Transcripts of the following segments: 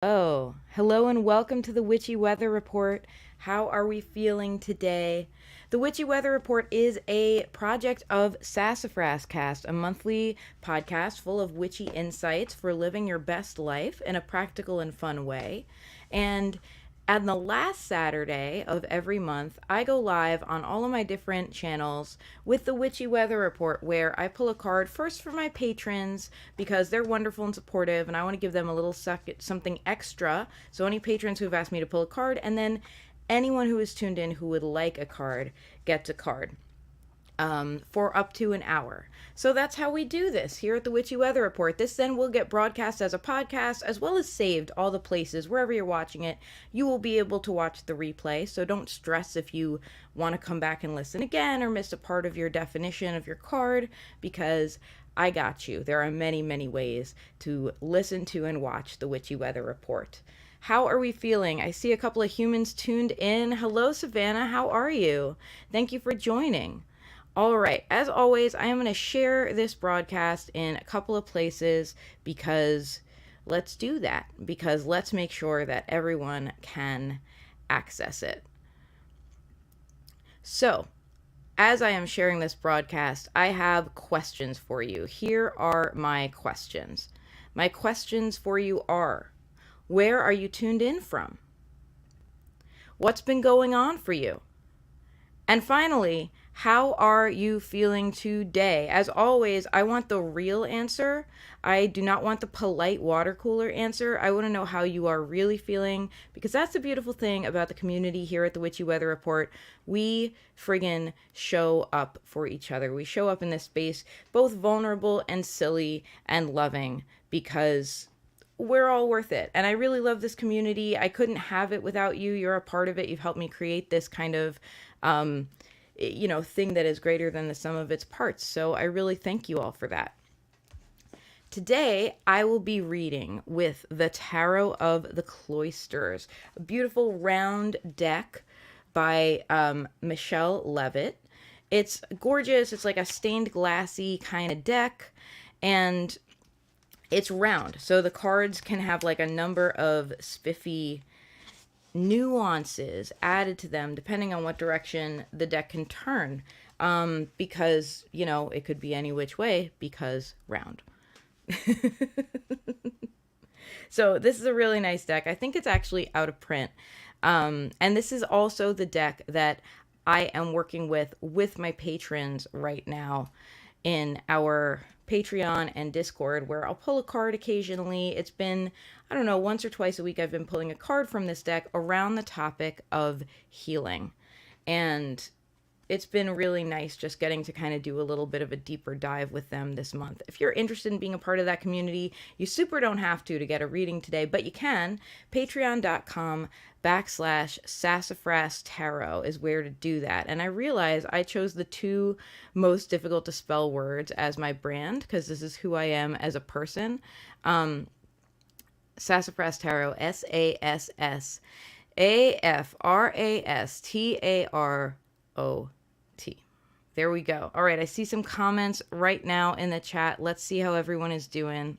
Oh, hello and welcome to the Witchy Weather Report. How are we feeling today? The Witchy Weather Report is a project of Sassafras Cast, a monthly podcast full of witchy insights for living your best life in a practical and fun way. And on the last Saturday of every month, I go live on all of my different channels with the Witchy Weather Report, where I pull a card first for my patrons because they're wonderful and supportive, and I want to give them a little something extra. So, any patrons who have asked me to pull a card, and then anyone who is tuned in who would like a card gets a card for up to an hour. So that's how we do this here at the Witchy Weather Report. This then will get broadcast as a podcast as well as saved all the places. Wherever you're watching it, you will be able to watch the replay. So don't stress if you want to come back and listen again or miss a part of your definition of your card, because I got you. There are many, many ways to listen to and watch the Witchy Weather Report. How are we feeling? I see a couple of humans tuned in. Hello, Savannah. How are you? Thank you for joining. All right, as always, I am going to share this broadcast in a couple of places because let's do that. Because let's make sure that everyone can access it. So, as I am sharing this broadcast, I have questions for you. Here are my questions. My questions for you are: where are you tuned in from? What's been going on for you? And finally, how are you feeling today? As always, I want the real answer. I do not want the polite water cooler answer. I want to know how you are really feeling, because that's the beautiful thing about the community here at the Witchy Weather Report. We friggin' show up for each other. We show up in this space both vulnerable and silly and loving because we're all worth it. And I really love this community. I couldn't have it without you. You're a part of it. You've helped me create this kind of thing that is greater than the sum of its parts. So I really thank you all for that. Today, I will be reading with the Tarot of the Cloisters, a beautiful round deck by Michelle Leavitt. It's gorgeous. It's like a stained glassy kind of deck, and it's round. So the cards can have like a number of spiffy nuances added to them depending on what direction the deck can turn, because it could be any which way because round. So this is a really nice deck. I think it's actually out of print, and this is also the deck that I am working with my patrons right now in our Patreon and Discord, where I'll pull a card occasionally. It's been, I don't know, once or twice a week I've been pulling a card from this deck around the topic of healing. And it's been really nice just getting to kind of do a little bit of a deeper dive with them this month. If you're interested in being a part of that community, you super don't have to get a reading today, but you can. Patreon.com/sassafras tarot is where to do that. And I realize I chose the two most difficult to spell words as my brand because this is who I am as a person. Sassafras Tarot, SASSAFRASTARO. There we go. All right, I see some comments right now in the chat. Let's see how everyone is doing.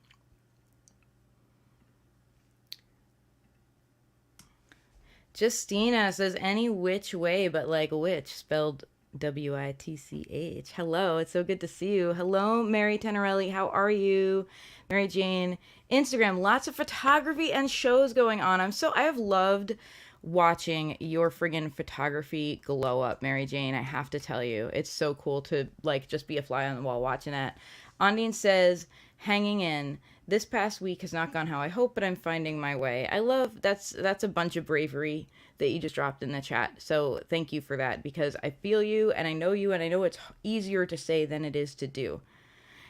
Justina says any which way but like witch, spelled WITCH. Hello, it's so good to see you. Hello, Mary Tenorelli. How are you? Mary Jane. Instagram, lots of photography and shows going on. I have loved watching your friggin' photography glow up, Mary Jane. I have to tell you, it's so cool to just be a fly on the wall watching that. Ondine says, hanging in. This past week has not gone how I hope, but I'm finding my way. I love that's a bunch of bravery that you just dropped in the chat. So thank you for that, because I feel you and I know you, and I know it's easier to say than it is to do.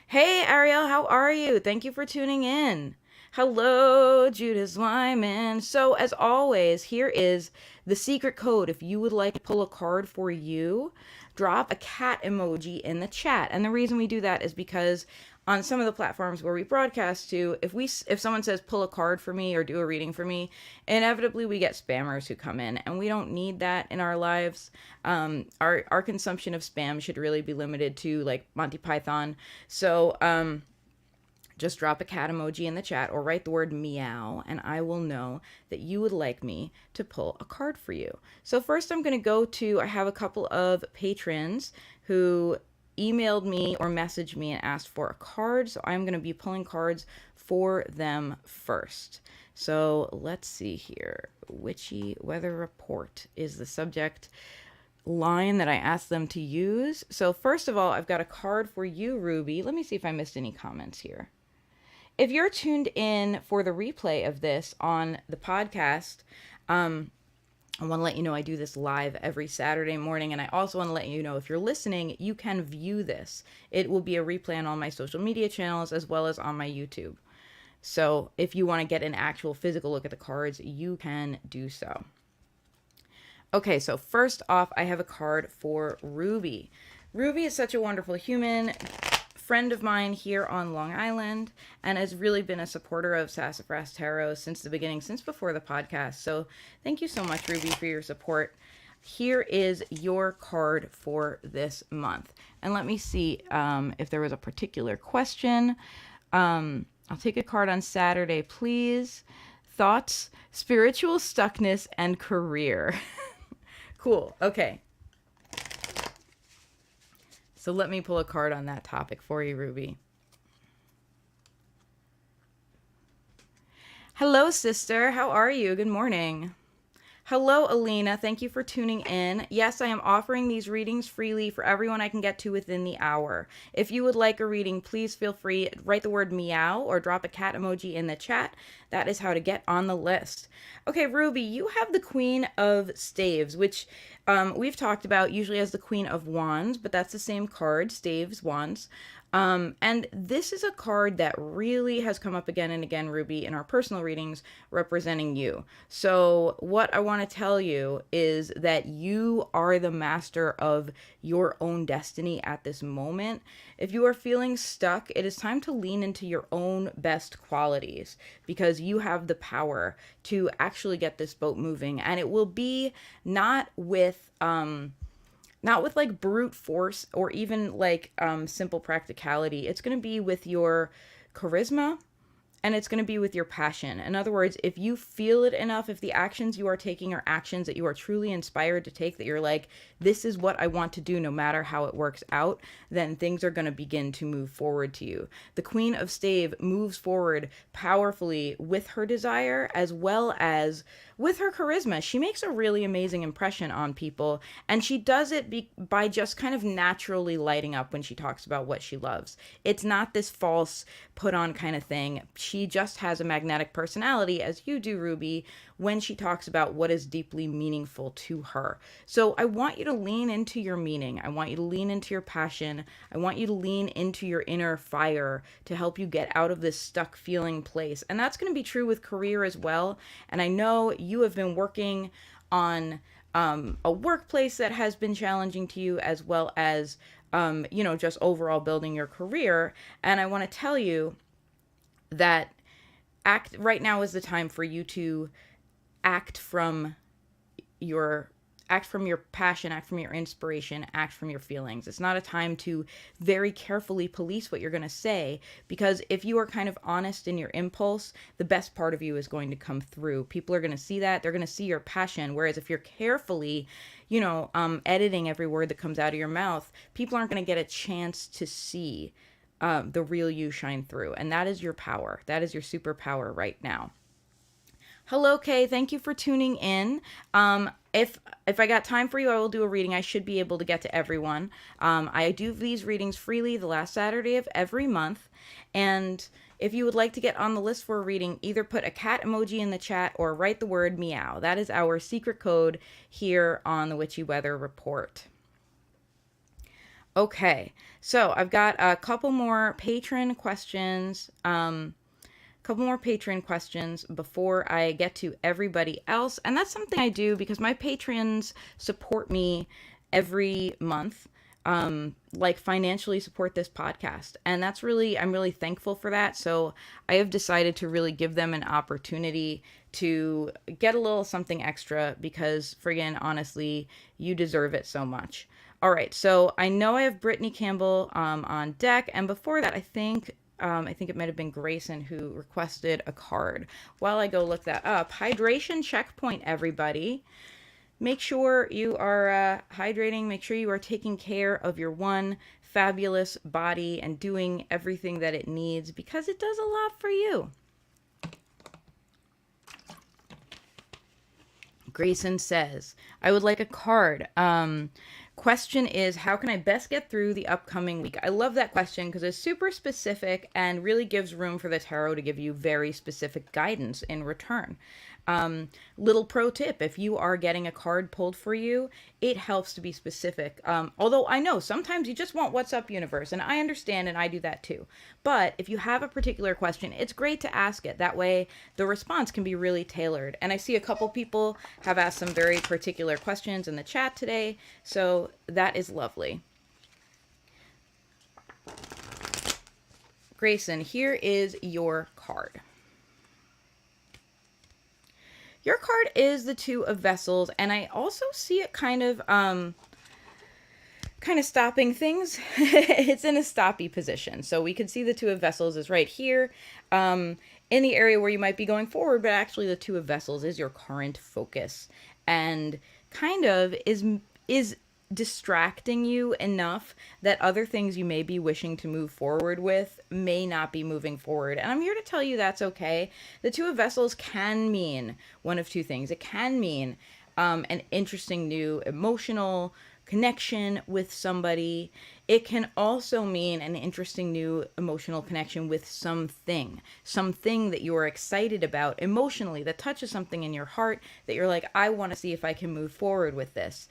Hey Ariel, how are you? Thank you for tuning in. Hello, Judith Wyman. So as always, here is the secret code. If you would like to pull a card for you, drop a cat emoji in the chat. And the reason we do that is because on some of the platforms where we broadcast to, if someone says pull a card for me or do a reading for me, inevitably we get spammers who come in, and we don't need that in our lives. Our consumption of spam should really be limited to like Monty Python. So just drop a cat emoji in the chat or write the word meow, and I will know that you would like me to pull a card for you. So first I'm going to I have a couple of patrons who emailed me or messaged me and asked for a card. So I'm going to be pulling cards for them first. So let's see here. Witchy Weather Report is the subject line that I asked them to use. So first of all, I've got a card for you, Ruby. Let me see if I missed any comments here. If you're tuned in for the replay of this on the podcast, I want to let you know I do this live every Saturday morning, and I also want to let you know if you're listening, you can view this. It will be a replay on all my social media channels as well as on my YouTube. So if you want to get an actual physical look at the cards, you can do so. Okay, so first off, I have a card for Ruby. Ruby is such a wonderful human, friend of mine here on Long Island, and has really been a supporter of Sassafras Tarot since the beginning, since before the podcast. So thank you so much, Ruby, for your support. Here is your card for this month. And let me see if there was a particular question. I'll take a card on Saturday, please. Thoughts, spiritual stuckness, and career. Cool. Okay. So let me pull a card on that topic for you, Ruby. Hello, sister. How are you? Good morning. Hello, Alina. Thank you for tuning in. Yes, I am offering these readings freely for everyone I can get to within the hour. If you would like a reading, please feel free. Write the word meow or drop a cat emoji in the chat. That is how to get on the list. Okay, Ruby, you have the Queen of Staves, which we've talked about usually as the Queen of Wands, but that's the same card, Staves, Wands. And this is a card that really has come up again and again, Ruby, in our personal readings representing you. So what I want to tell you is that you are the master of your own destiny at this moment. If you are feeling stuck, it is time to lean into your own best qualities because you have the power to actually get this boat moving. And it will be not with like brute force or even like simple practicality. It's going to be with your charisma and it's going to be with your passion. In other words, if you feel it enough, if the actions you are taking are actions that you are truly inspired to take, that you're like, this is what I want to do no matter how it works out, then things are going to begin to move forward to you. The Queen of Stave moves forward powerfully with her desire as well as with her charisma. She makes a really amazing impression on people, and she does it by just kind of naturally lighting up when she talks about what she loves. It's not this false put on kind of thing. She just has a magnetic personality, as you do, Ruby, when she talks about what is deeply meaningful to her. So I want you to lean into your meaning. I want you to lean into your passion. I want you to lean into your inner fire to help you get out of this stuck feeling place. And that's going to be true with career as well. And I know you have been working on a workplace that has been challenging to you, as well as, just overall building your career. And I want to tell you that right now is the time for you to act from your passion, act from your inspiration, act from your feelings. It's not a time to very carefully police what you're going to say, because if you are kind of honest in your impulse, the best part of you is going to come through. People are going to see that. They're going to see your passion. Whereas if you're carefully, editing every word that comes out of your mouth, people aren't going to get a chance to see the real you shine through. And that is your power. That is your superpower right now. Hello, Kay. Thank you for tuning in. If I got time for you, I will do a reading. I should be able to get to everyone. I do these readings freely the last Saturday of every month. And if you would like to get on the list for a reading, either put a cat emoji in the chat or write the word meow. That is our secret code here on the Witchy Weather Report. Okay, so I've got a couple more patron questions. Before I get to everybody else. And that's something I do because my patrons support me every month, financially support this podcast. And I'm really thankful for that. So I have decided to really give them an opportunity to get a little something extra because, friggin', honestly, you deserve it so much. All right, so I know I have Brittany Campbell on deck. And before that, I think I think it might have been Grayson who requested a card. While I go look that up, hydration checkpoint, everybody. Make sure you are hydrating. Make sure you are taking care of your one fabulous body and doing everything that it needs because it does a lot for you. Grayson says, I would like a card. Question is, how can I best get through the upcoming week? I love that question because it's super specific and really gives room for the tarot to give you very specific guidance in return. Little pro tip, if you are getting a card pulled for you, it helps to be specific. Although I know sometimes you just want what's up, universe, and I understand, and I do that too. But if you have a particular question, it's great to ask it. That way the response can be really tailored. And I see a couple people have asked some very particular questions in the chat today, so that is lovely. Grayson, here is your card. Your card is the Two of Vessels, and I also see it kind of stopping things. It's in a stoppy position. So we could see the Two of Vessels is right here in the area where you might be going forward, but actually the Two of Vessels is your current focus and kind of is distracting you enough that other things you may be wishing to move forward with may not be moving forward. And I'm here to tell you that's okay. The Two of Vessels can mean one of two things. It can mean an interesting new emotional connection with somebody. It can also mean an interesting new emotional connection with something that you are excited about emotionally, that touches something in your heart that you're like, I want to see if I can move forward with this.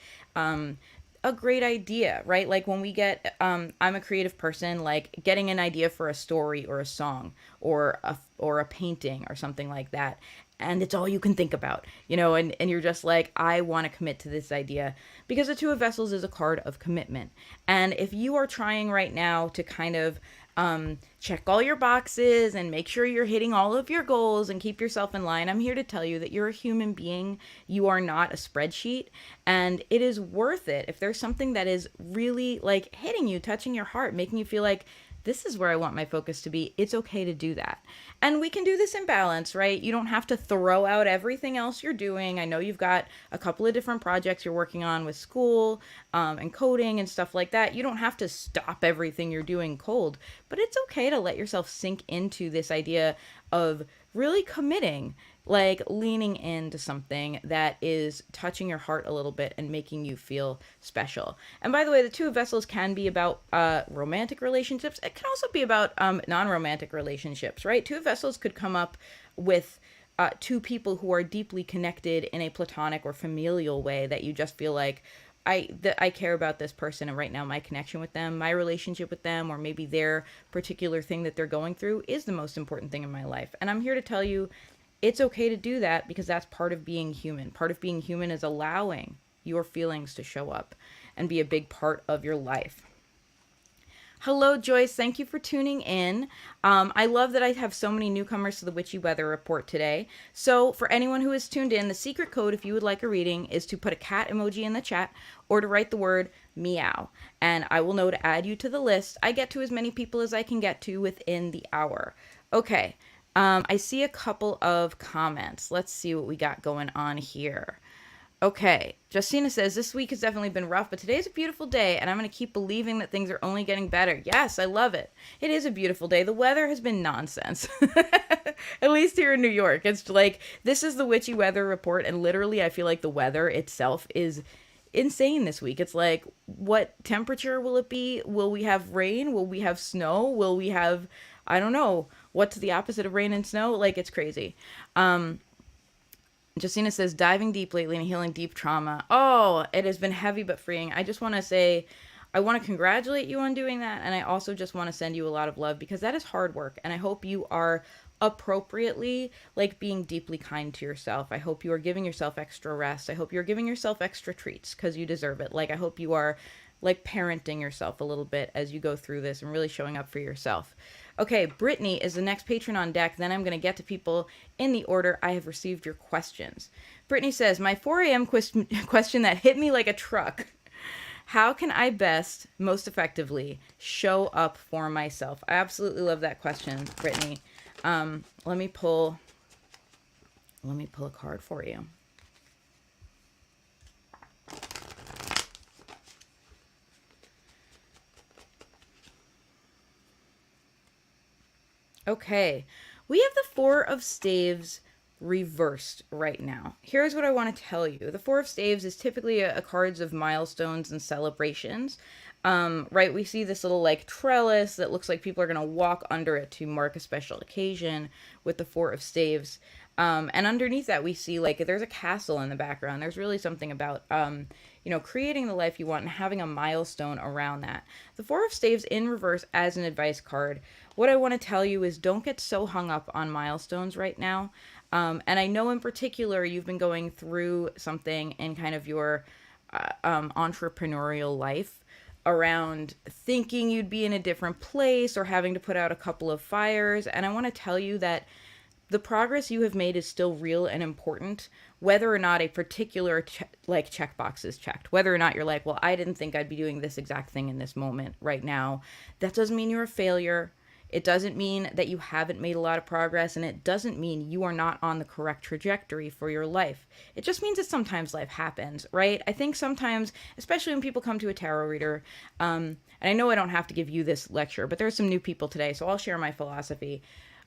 A great idea, right? Like when we get, I'm a creative person, like getting an idea for a story or a song or a painting or something like that. And it's all you can think about, you know, and you're just like, I want to commit to this idea because the Two of Vessels is a card of commitment. And if you are trying right now to kind of check all your boxes and make sure you're hitting all of your goals and keep yourself in line, I'm here to tell you that you're a human being. You are not a spreadsheet, and it is worth it. If there's something that is really like hitting you, touching your heart, making you feel like this is where I want my focus to be, it's okay to do that. And we can do this in balance, right? You don't have to throw out everything else you're doing. I know you've got a couple of different projects you're working on with school and coding and stuff like that. You don't have to stop everything you're doing cold, but it's okay to let yourself sink into this idea of really committing, like leaning into something that is touching your heart a little bit and making you feel special. And by the way, the Two of Vessels can be about romantic relationships. It can also be about non-romantic relationships, right? Two of Vessels could come up with two people who are deeply connected in a platonic or familial way that you just feel like, I care about this person, and right now my connection with them, my relationship with them, or maybe their particular thing that they're going through is the most important thing in my life. And I'm here to tell you it's okay to do that because that's part of being human. Part of being human is allowing your feelings to show up and be a big part of your life. Hello, Joyce. Thank you for tuning in. I love that I have so many newcomers to the Witchy Weather Report today. So for anyone who is tuned in, the secret code, if you would like a reading, is to put a cat emoji in the chat or to write the word meow. And I will know to add you to the list. I get to as many people as I can get to within the hour. Okay. I see a couple of comments. Let's see what we got going on here. Okay, Justina says, this week has definitely been rough, but today's a beautiful day, and I'm going to keep believing that things are only getting better. Yes, I love it. It is a beautiful day. The weather has been nonsense, at least here in New York. It's like, this is the Witchy Weather Report, and literally I feel like the weather itself is insane this week. It's like, what temperature will it be? Will we have rain? Will we have snow? Will we have, I don't know, what's the opposite of rain and snow? Like, it's crazy. Justina says, diving deep lately and healing deep trauma. Oh, it has been heavy but freeing. I just want to say, I want to congratulate you on doing that. And I also just want to send you a lot of love because that is hard work. And I hope you are appropriately, like, being deeply kind to yourself. I hope you are giving yourself extra rest. I hope you're giving yourself extra treats because you deserve it. Like, I hope you are, like, parenting yourself a little bit as you go through this and really showing up for yourself. Okay, Brittany is the next patron on deck. Then I'm going to get to people in the order I have received your questions. Brittany says, my 4 a.m. question that hit me like a truck. How can I best, most effectively, show up for myself? I absolutely love that question, Brittany. Let me pull a card for you. Okay, we have the Four of Staves reversed right now. Here's what I want to tell you. The Four of Staves is typically a cards of milestones and celebrations. Right, we see this little like trellis that looks like people are going to walk under it to mark a special occasion with the Four of Staves. And underneath that, we see like there's a castle in the background. There's really something about, creating the life you want and having a milestone around that. The Four of Staves in reverse as an advice card. What I want to tell you is don't get so hung up on milestones right now. And I know in particular you've been going through something in kind of your entrepreneurial life around thinking you'd be in a different place or having to put out a couple of fires. And I want to tell you that the progress you have made is still real and important, whether or not a particular checkbox is checked. Whether or not you're like, well, I didn't think I'd be doing this exact thing in this moment right now. That doesn't mean you're a failure. It doesn't mean that you haven't made a lot of progress, and it doesn't mean you are not on the correct trajectory for your life. It just means that sometimes life happens, right? I think sometimes, especially when people come to a tarot reader, and I know I don't have to give you this lecture, but there's some new people today, so I'll share my philosophy.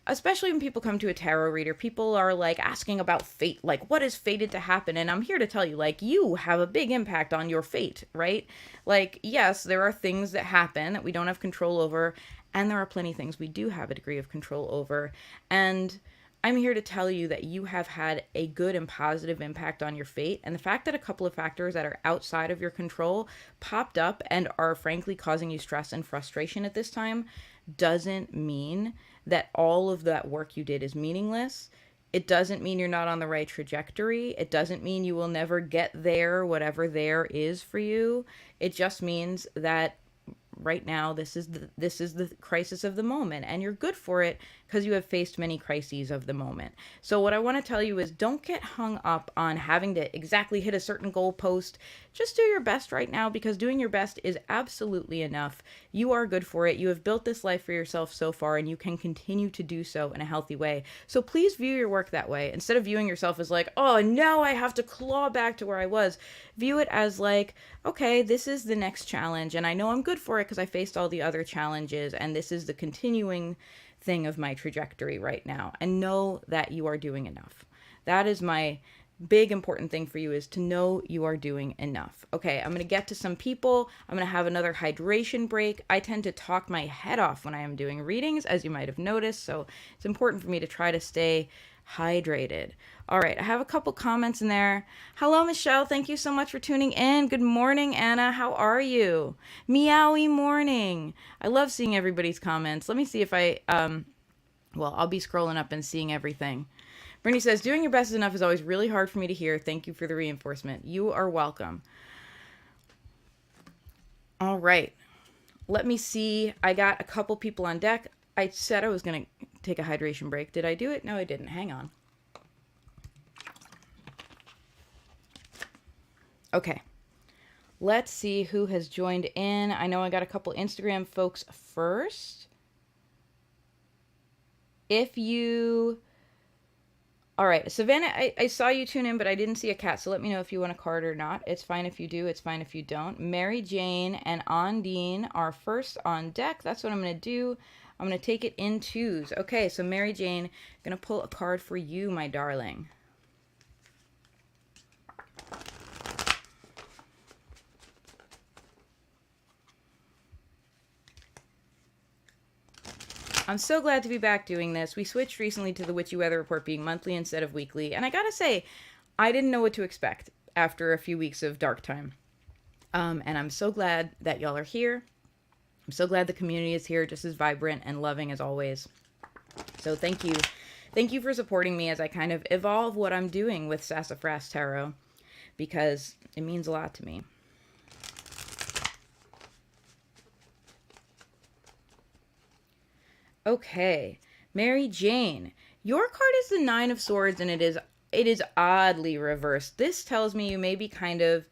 Especially when people come to a tarot reader, people are like asking about fate, like what is fated to happen? And I'm here to tell you, like, you have a big impact on your fate, right? Like, yes, there are things that happen that we don't have control over, and there are plenty of things we do have a degree of control over. And I'm here to tell you that you have had a good and positive impact on your fate. And the fact that a couple of factors that are outside of your control popped up and are frankly causing you stress and frustration at this time doesn't mean that all of that work you did is meaningless. It doesn't mean you're not on the right trajectory. It doesn't mean you will never get there, whatever there is for you. It just means that right now this is the crisis of the moment, and you're good for it because you have faced many crises of the moment. So what I want to tell you is don't get hung up on having to exactly hit a certain goalpost. Just do your best right now, because doing your best is absolutely enough. You are good for it. You have built this life for yourself so far, and you can continue to do so in a healthy way. So please view your work that way. Instead of viewing yourself as like, oh, now I have to claw back to where I was, view it as like, okay, this is the next challenge, and I know I'm good for it because I faced all the other challenges, and this is the continuing thing of my trajectory right now. And know that you are doing enough. That is my big important thing for you, is to know you are doing enough. Okay, I'm going to get to some people. I'm going to have another hydration break. I tend to talk my head off when I am doing readings, as you might have noticed, so it's important for me to try to stay hydrated. All right, I have a couple comments in there. Hello, Michelle. Thank you so much for tuning in. Good morning, Anna. How are you? Meowy morning. I love seeing everybody's comments. Let me see if I'll be scrolling up and seeing everything. Brittany says, doing your best is enough is always really hard for me to hear. Thank you for the reinforcement. You are welcome. All right. Let me see. I got a couple people on deck. I said I was going to take a hydration break. Did I do it? No, I didn't. Hang on. Okay. Let's see who has joined in. I know I got a couple Instagram folks first. All right, Savannah, I saw you tune in, but I didn't see a cat, so let me know if you want a card or not. It's fine if you do. It's fine if you don't. Mary Jane and Ondine are first on deck. That's what I'm going to do. I'm going to take it in twos. Okay, so Mary Jane, I'm going to pull a card for you, my darling. I'm so glad to be back doing this. We switched recently to the Witchy Weather Report being monthly instead of weekly, and I gotta say, I didn't know what to expect after a few weeks of dark time. And I'm so glad that y'all are here. I'm so glad the community is here, just as vibrant and loving as always. So thank you. Thank you for supporting me as I kind of evolve what I'm doing with Sassafras Tarot, because it means a lot to me. Okay, Mary Jane, your card is the Nine of Swords, and it is oddly reversed. This tells me you may be kind of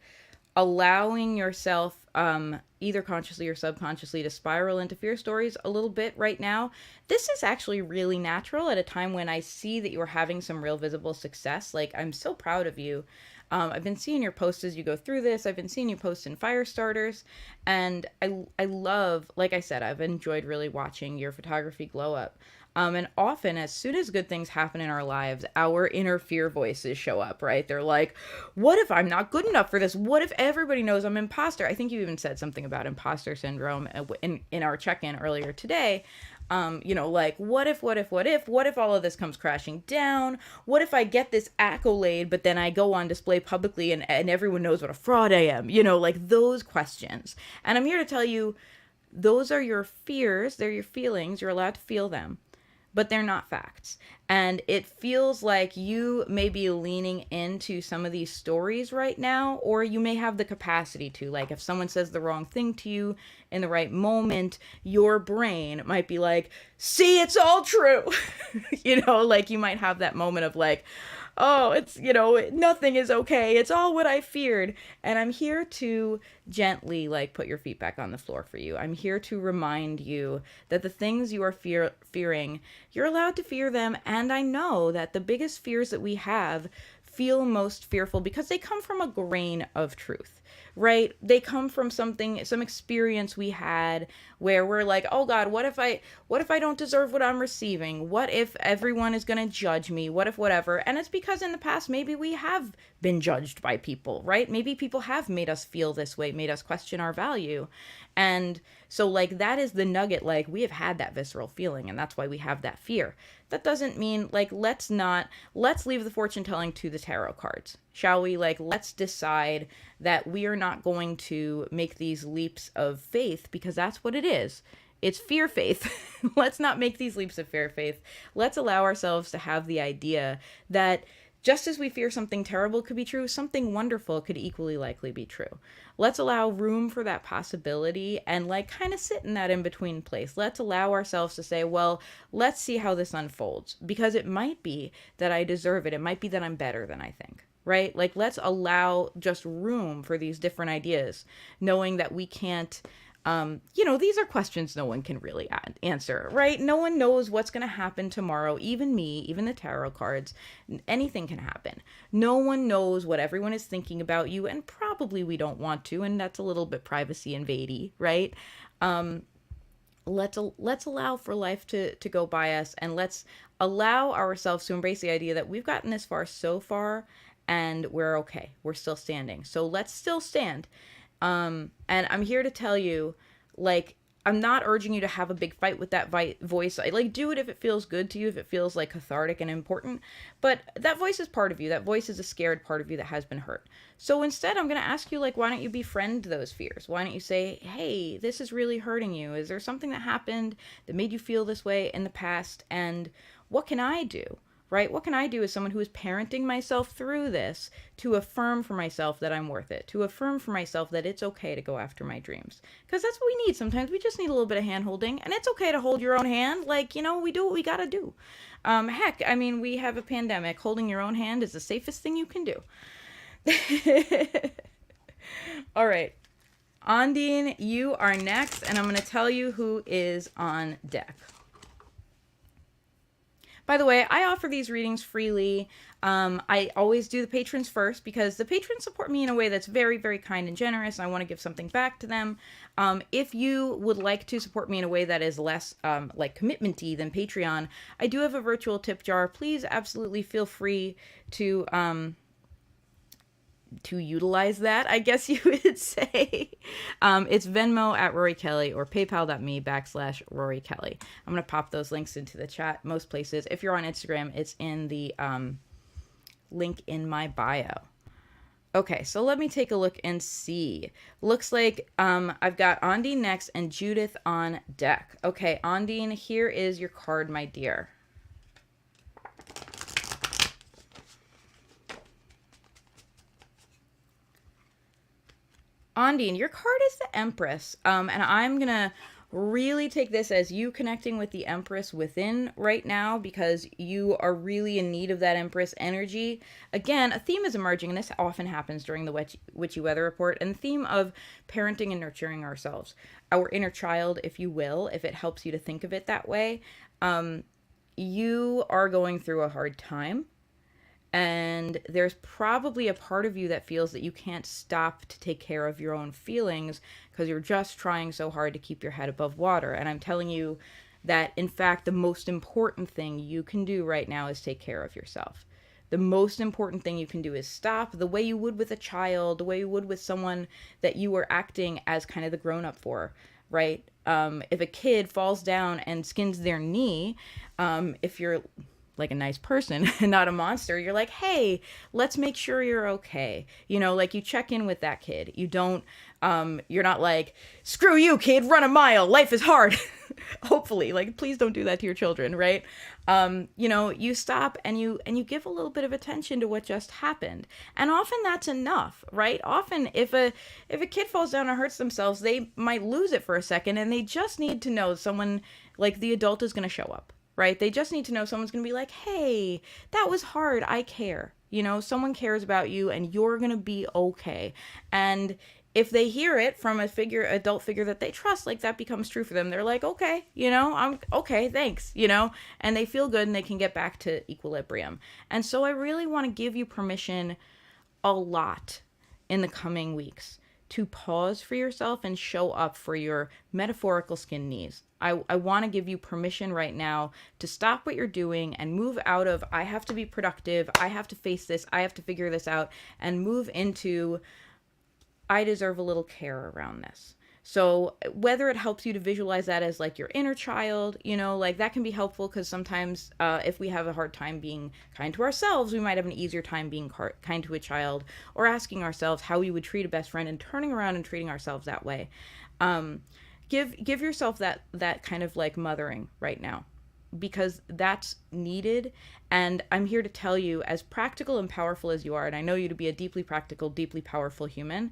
allowing yourself either consciously or subconsciously, to spiral into fear stories a little bit right now. This is actually really natural at a time when I see that you're having some real visible success. Like, I'm so proud of you. I've been seeing your posts as you go through this. I've been seeing you post in fire starters, and I love, like I said, I've enjoyed really watching your photography glow up. And often, as soon as good things happen in our lives, our inner fear voices show up, right? They're like, what if I'm not good enough for this? What if everybody knows I'm an imposter? I think you even said something about imposter syndrome in our check-in earlier today. Like, what if all of this comes crashing down? What if I get this accolade, but then I go on display publicly and everyone knows what a fraud I am? Like those questions. And I'm here to tell you, those are your fears. They're your feelings. You're allowed to feel them, but they're not facts. And it feels like you may be leaning into some of these stories right now, or you may have the capacity to. Like, if someone says the wrong thing to you in the right moment, your brain might be like, see, it's all true. Like you might have that moment of like, oh, it's, nothing is okay. It's all what I feared. And I'm here to gently, like, put your feet back on the floor for you. I'm here to remind you that the things you are fearing, you're allowed to fear them. And I know that the biggest fears that we have feel most fearful because they come from a grain of truth, right? They come from some experience we had where we're like, oh God, what if I don't deserve what I'm receiving? What if everyone is going to judge me? What if whatever? And it's because in the past, maybe we have been judged by people, right? Maybe people have made us feel this way, made us question our value. And so like, that is the nugget. Like, we have had that visceral feeling, and that's why we have that fear. That doesn't mean, like, let's leave the fortune telling to the tarot cards, shall we? Like, let's decide that we are not going to make these leaps of faith, because that's what it is. It's fear faith. Let's not make these leaps of fear faith. Let's allow ourselves to have the idea that just as we fear something terrible could be true, something wonderful could equally likely be true. Let's allow room for that possibility and like kind of sit in that in-between place. Let's allow ourselves to say, well, let's see how this unfolds, because it might be that I deserve it. It might be that I'm better than I think, right? Like, let's allow just room for these different ideas, knowing that we can't, these are questions no one can really answer, right? No one knows what's going to happen tomorrow. Even me, even the tarot cards, anything can happen. No one knows what everyone is thinking about you, and probably we don't want to, and that's a little bit privacy invadey, right? Let's allow for life to go by us, and let's allow ourselves to embrace the idea that we've gotten this far so far, and we're okay. We're still standing. So let's still stand. And I'm here to tell you, like, I'm not urging you to have a big fight with that voice. Like, do it if it feels good to you, if it feels like cathartic and important. But that voice is part of you. That voice is a scared part of you that has been hurt. So instead, I'm going to ask you, like, why don't you befriend those fears? Why don't you say, hey, this is really hurting you? Is there something that happened that made you feel this way in the past? And what can I do? Right? What can I do as someone who is parenting myself through this to affirm for myself that I'm worth it, to affirm for myself that it's okay to go after my dreams? Because that's what we need sometimes. We just need a little bit of hand holding, and it's okay to hold your own hand. Like, we do what we got to do. Heck, I mean, we have a pandemic. Holding your own hand is the safest thing you can do. All right. Ondine, you are next, and I'm going to tell you who is on deck. By the way, I offer these readings freely. I always do the patrons first, because the patrons support me in a way that's very, very kind and generous. And I want to give something back to them. If you would like to support me in a way that is less like commitment-y than Patreon, I do have a virtual tip jar. Please absolutely feel free to utilize that, I guess you would say. It's Venmo at roriekelly or paypal.me/roriekelly. I'm going to pop those links into the chat most places. If you're on Instagram, it's in the link in my bio. Okay, so let me take a look and see. Looks like I've got Ondine next and Judith on deck. Okay, Ondine, here is your card, my dear. Ondine, your card is the Empress, and I'm gonna really take this as you connecting with the Empress within right now, because you are really in need of that Empress energy. Again, a theme is emerging, and this often happens during the Witchy Weather Report, and the theme of parenting and nurturing ourselves, our inner child, if you will, if it helps you to think of it that way. You are going through a hard time, and there's probably a part of you that feels that you can't stop to take care of your own feelings because you're just trying so hard to keep your head above water. And I'm telling you that, in fact, the most important thing you can do right now is take care of yourself. The most important thing you can do is stop the way you would with a child, the way you would with someone that you were acting as kind of the grown up for, right? If a kid falls down and skins their knee, if you're like a nice person and not a monster, you're like, hey, let's make sure you're okay. You know, like you check in with that kid. You don't, you're not like, screw you, kid, run a mile. Life is hard. Hopefully, like, please don't do that to your children, right? You know, you stop and you give a little bit of attention to what just happened. And often that's enough, right? Often if a kid falls down and hurts themselves, they might lose it for a second, and they just need to know someone, like the adult, is going to show up. Right? They just need to know someone's going to be like, hey, that was hard. I care. You know, someone cares about you and you're going to be okay. And if they hear it from adult figure that they trust, like that becomes true for them. They're like, okay, you know, I'm okay, thanks, you know, and they feel good and they can get back to equilibrium. And so I really want to give you permission a lot in the coming weeks to pause for yourself and show up for your metaphorical skin knees. I want to give you permission right now to stop what you're doing and move out of, I have to be productive, I have to face this, I have to figure this out, and move into, I deserve a little care around this. So whether it helps you to visualize that as like your inner child, you know, like that can be helpful, because sometimes if we have a hard time being kind to ourselves, we might have an easier time being kind to a child, or asking ourselves how we would treat a best friend and turning around and treating ourselves that way. Give yourself that kind of like mothering right now, because that's needed. And I'm here to tell you, as practical and powerful as you are, and I know you to be a deeply practical, deeply powerful human,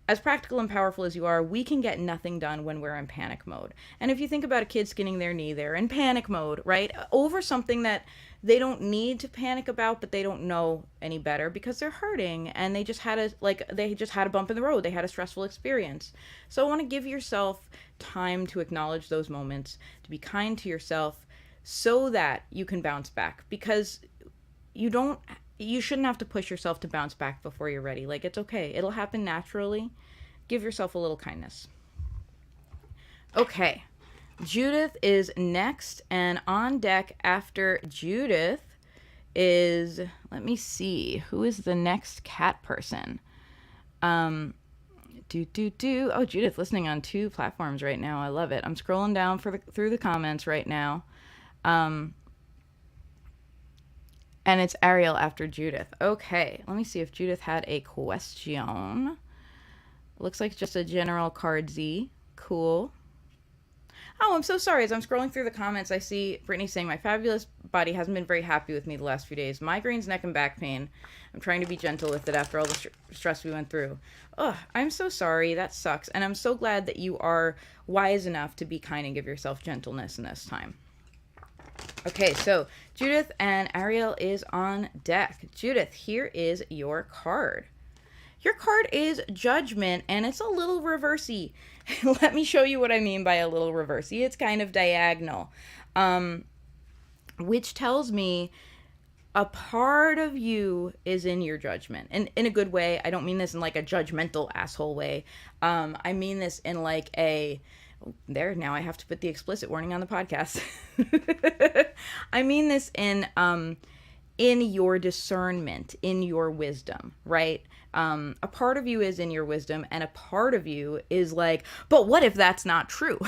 as practical and powerful as you are, we can get nothing done when we're in panic mode. And if you think about a kid skinning their knee, they're in panic mode, right? Over something that they don't need to panic about, but they don't know any better because they're hurting and they just had a bump in the road. They had a stressful experience. So I want to give yourself time to acknowledge those moments, to be kind to yourself, so that you can bounce back, because you shouldn't have to push yourself to bounce back before you're ready. Like, it's okay. It'll happen naturally. Give yourself a little kindness. Okay. Judith is next, and on deck after Judith is, let me see, who is the next cat person? Oh, Judith listening on 2 platforms right now. I love it. I'm scrolling down through the comments right now. And it's Ariel after Judith. Okay, let me see if Judith had a question. Looks like just a general card Z. Cool. Oh, I'm so sorry. As I'm scrolling through the comments, I see Brittany saying, my fabulous body hasn't been very happy with me the last few days. Migraines, neck and back pain. I'm trying to be gentle with it after all the stress we went through. Ugh, I'm so sorry. That sucks. And I'm so glad that you are wise enough to be kind and give yourself gentleness in this time. Okay, so Judith and Ariel is on deck. Judith, here is your card. Your card is Judgment, and it's a little reversey. Let me show you what I mean by a little reversey. It's kind of diagonal, which tells me a part of you is in your judgment. And in a good way. I don't mean this in like a judgmental asshole way. I mean this in like a... There, now I have to put the explicit warning on the podcast. I mean this in your discernment, in your wisdom, right? A part of you is in your wisdom, and a part of you is like, but what if that's not true?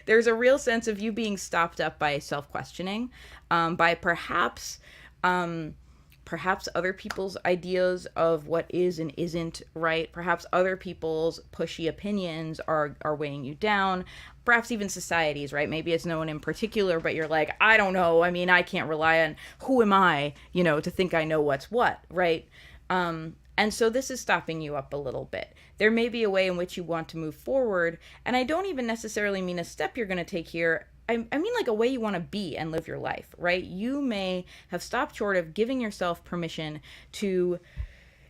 There's a real sense of you being stopped up by self-questioning, by perhaps other people's ideas of what is and isn't right. Perhaps other people's pushy opinions are weighing you down. Perhaps even society's, right? Maybe it's no one in particular, but you're like, I don't know. I mean, I can't rely on, who am I, to think I know what's what, right? And so this is stopping you up a little bit. There may be a way in which you want to move forward. And I don't even necessarily mean a step you're going to take here. I mean like a way you want to be and live your life, right? You may have stopped short of giving yourself permission to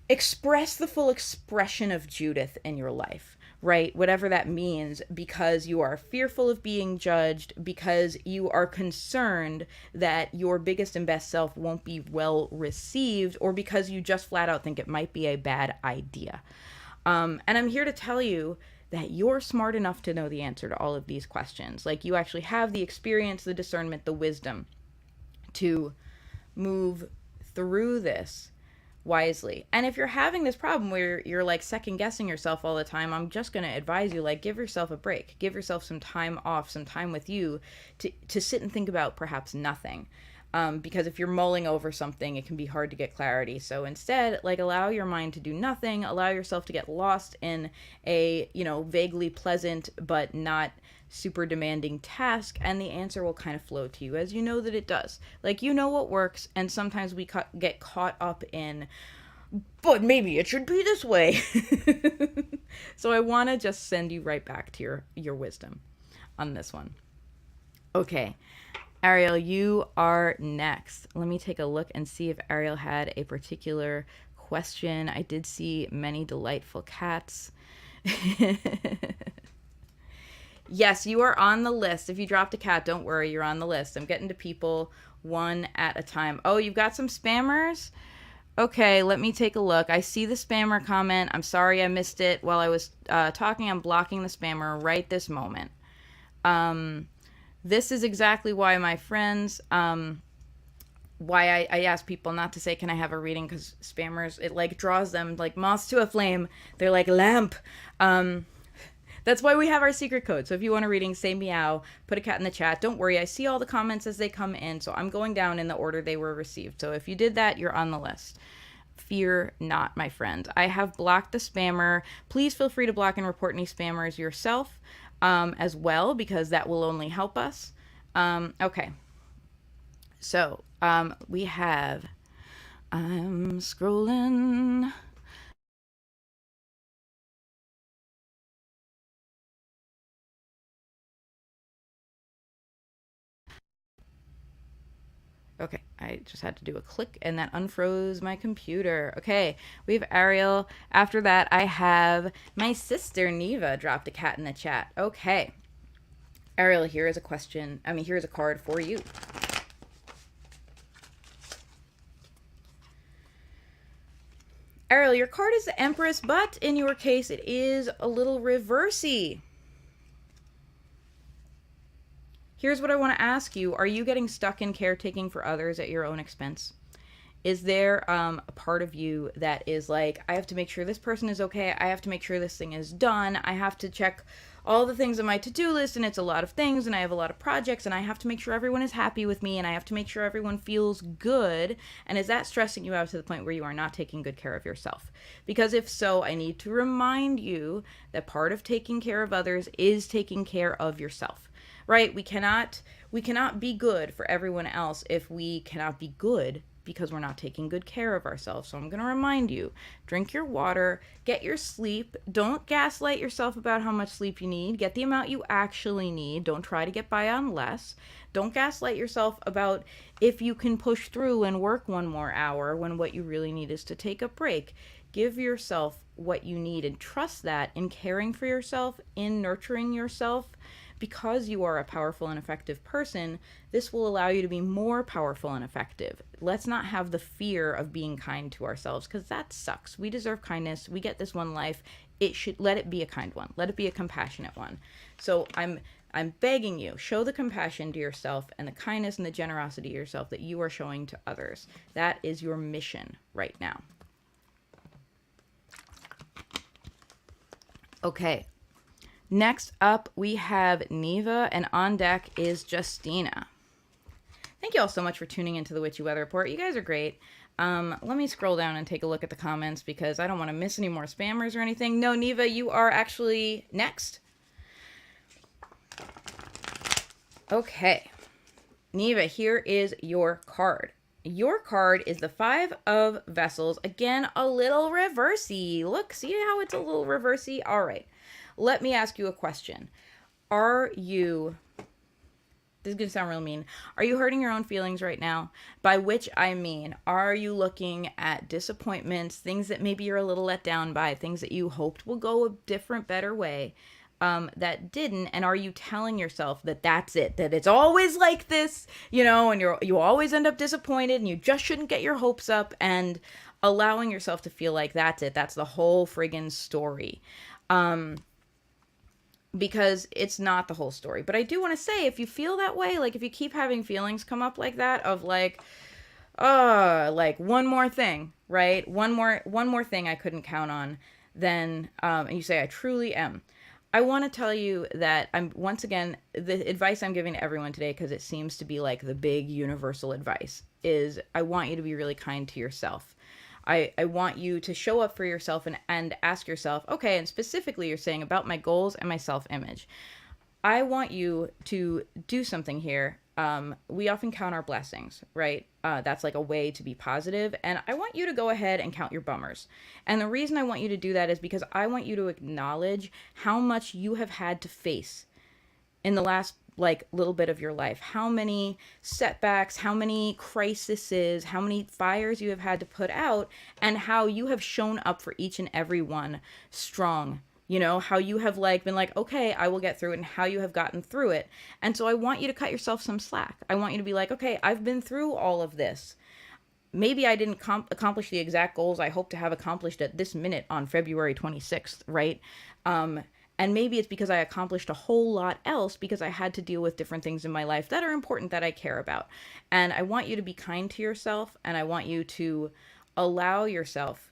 express the full expression of Judith in your life, right? Whatever that means, because you are fearful of being judged, because you are concerned that your biggest and best self won't be well received, or because you just flat out think it might be a bad idea. And I'm here to tell you that you're smart enough to know the answer to all of these questions. Like, you actually have the experience, the discernment, the wisdom to move through this wisely. And if you're having this problem where you're like second guessing yourself all the time, I'm just going to advise you, like, give yourself a break. Give yourself some time off, some time with you to sit and think about perhaps nothing. Because if you're mulling over something, it can be hard to get clarity. So instead, like, allow your mind to do nothing, allow yourself to get lost in a, vaguely pleasant but not super demanding task, and the answer will kind of flow to you as you know that it does. Like, what works, and sometimes we get caught up in, but maybe it should be this way. So I want to just send you right back to your wisdom on this one. Okay. Ariel, you are next. Let me take a look and see if Ariel had a particular question. I did see many delightful cats. Yes, you are on the list. If you dropped a cat, don't worry, you're on the list. I'm getting to people one at a time. Oh, you've got some spammers? Okay, let me take a look. I see the spammer comment. I'm sorry I missed it while I was talking. I'm blocking the spammer right this moment. This is exactly why my friends, why I ask people not to say, can I have a reading? Because spammers, it like draws them like moths to a flame. They're like lamp. That's why we have our secret code. So if you want a reading, say meow, put a cat in the chat. Don't worry, I see all the comments as they come in. So I'm going down in the order they were received. So if you did that, you're on the list. Fear not, my friend. I have blocked the spammer. Please feel free to block and report any spammers yourself. As well, because that will only help us. Okay. So, we have, I'm scrolling. Okay, I just had to do a click and that unfroze my computer. Okay, we have Ariel. After that, I have my sister Neva dropped a cat in the chat. Okay. Ariel, here is a question. Here's a card for you. Ariel, your card is the Empress, but in your case, it is a little reversey. Here's what I want to ask you. Are you getting stuck in caretaking for others at your own expense? Is there a part of you that is like, I have to make sure this person is okay. I have to make sure this thing is done. I have to check all the things on my to-do list, and it's a lot of things, and I have a lot of projects, and I have to make sure everyone is happy with me, and I have to make sure everyone feels good. And is that stressing you out to the point where you are not taking good care of yourself? Because if so, I need to remind you that part of taking care of others is taking care of yourself. Right? We cannot be good for everyone else if we cannot be good because we're not taking good care of ourselves. So I'm going to remind you, drink your water, get your sleep. Don't gaslight yourself about how much sleep you need. Get the amount you actually need. Don't try to get by on less. Don't gaslight yourself about if you can push through and work one more hour when what you really need is to take a break. Give yourself what you need and trust that in caring for yourself, in nurturing yourself. Because you are a powerful and effective person, this will allow you to be more powerful and effective. Let's not have the fear of being kind to ourselves, because that sucks. We deserve kindness. We get this one life. Let it be a kind one. Let it be a compassionate one. So I'm begging you, show the compassion to yourself and the kindness and the generosity to yourself that you are showing to others. That is your mission right now. Okay. Next up, we have Neva, and on deck is Justina. Thank you all so much for tuning into the Witchy Weather Report. You guys are great. Let me scroll down and take a look at the comments because I don't want to miss any more spammers or anything. No, Neva, you are actually next. Okay. Neva, here is your card. Your card is the Five of Vessels. Again, a little reversey. Look, see how it's a little reversey? All right. Let me ask you a question. Are you, this is going to sound real mean, are you hurting your own feelings right now? By which I mean, are you looking at disappointments, things that maybe you're a little let down by, things that you hoped will go a different, better way? That didn't, and are you telling yourself that that's it, that it's always like this, and you always end up disappointed and you just shouldn't get your hopes up, and allowing yourself to feel like that's it, that's the whole friggin' story, because it's not the whole story. But I do want to say, if you feel that way, like if you keep having feelings come up like that of like one more thing, right, one more thing I couldn't count on, then and you say I truly am, I want to tell you that once again, the advice I'm giving to everyone today, because it seems to be like the big universal advice, is I want you to be really kind to yourself. I want you to show up for yourself and ask yourself, okay, and specifically you're saying about my goals and my self-image. I want you to do something here. We often count our blessings, right? That's like a way to be positive. And I want you to go ahead and count your bummers. And the reason I want you to do that is because I want you to acknowledge how much you have had to face in the last little bit of your life, how many setbacks, how many crises, how many fires you have had to put out, and how you have shown up for each and every one strong. How you have been okay, I will get through it, and how you have gotten through it. And so I want you to cut yourself some slack. I want you to be like, okay, I've been through all of this. Maybe I didn't accomplish the exact goals I hope to have accomplished at this minute on February 26th, right? And maybe it's because I accomplished a whole lot else because I had to deal with different things in my life that are important, that I care about. And I want you to be kind to yourself, and I want you to allow yourself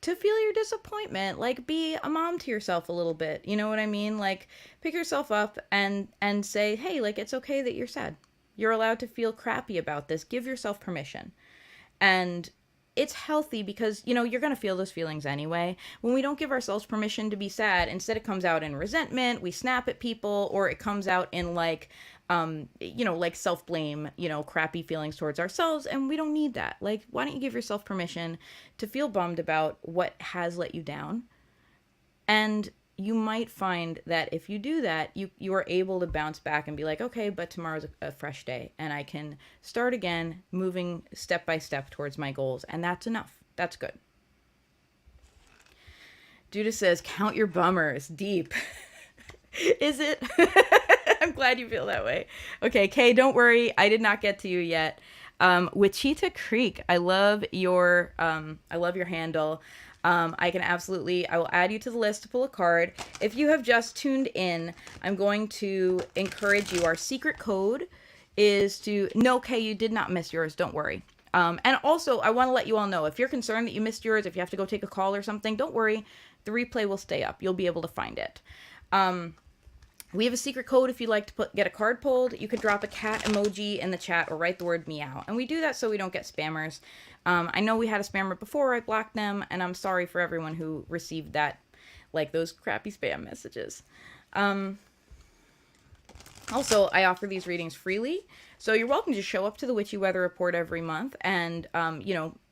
to feel your disappointment, be a mom to yourself a little bit. You know what I mean? Pick yourself up and say, hey, it's okay that you're sad. You're allowed to feel crappy about this. Give yourself permission. And it's healthy because, you're going to feel those feelings anyway. When we don't give ourselves permission to be sad, instead it comes out in resentment, we snap at people, or it comes out in self-blame, crappy feelings towards ourselves, and we don't need that. Why don't you give yourself permission to feel bummed about what has let you down? And you might find that if you do that, you are able to bounce back and be like, okay, but tomorrow's a fresh day, and I can start again, moving step by step towards my goals, and that's enough. That's good. Judah says, count your bummers. Deep. Is it? I'm glad you feel that way. Okay, Kay, don't worry. I did not get to you yet. Wichita Creek. I love your handle. I will add you to the list to pull a card. If you have just tuned in, I'm going to encourage you. Our secret code is no, Kay, you did not miss yours. Don't worry. And also, I want to let you all know, if you're concerned that you missed yours, if you have to go take a call or something, don't worry. The replay will stay up. You'll be able to find it. We have a secret code if you'd like to get a card pulled. You could drop a cat emoji in the chat or write the word meow. And we do that so we don't get spammers. I know we had a spammer before. I blocked them, and I'm sorry for everyone who received that, those crappy spam messages. Also, I offer these readings freely, so you're welcome to show up to the Witchy Weather Report every month and,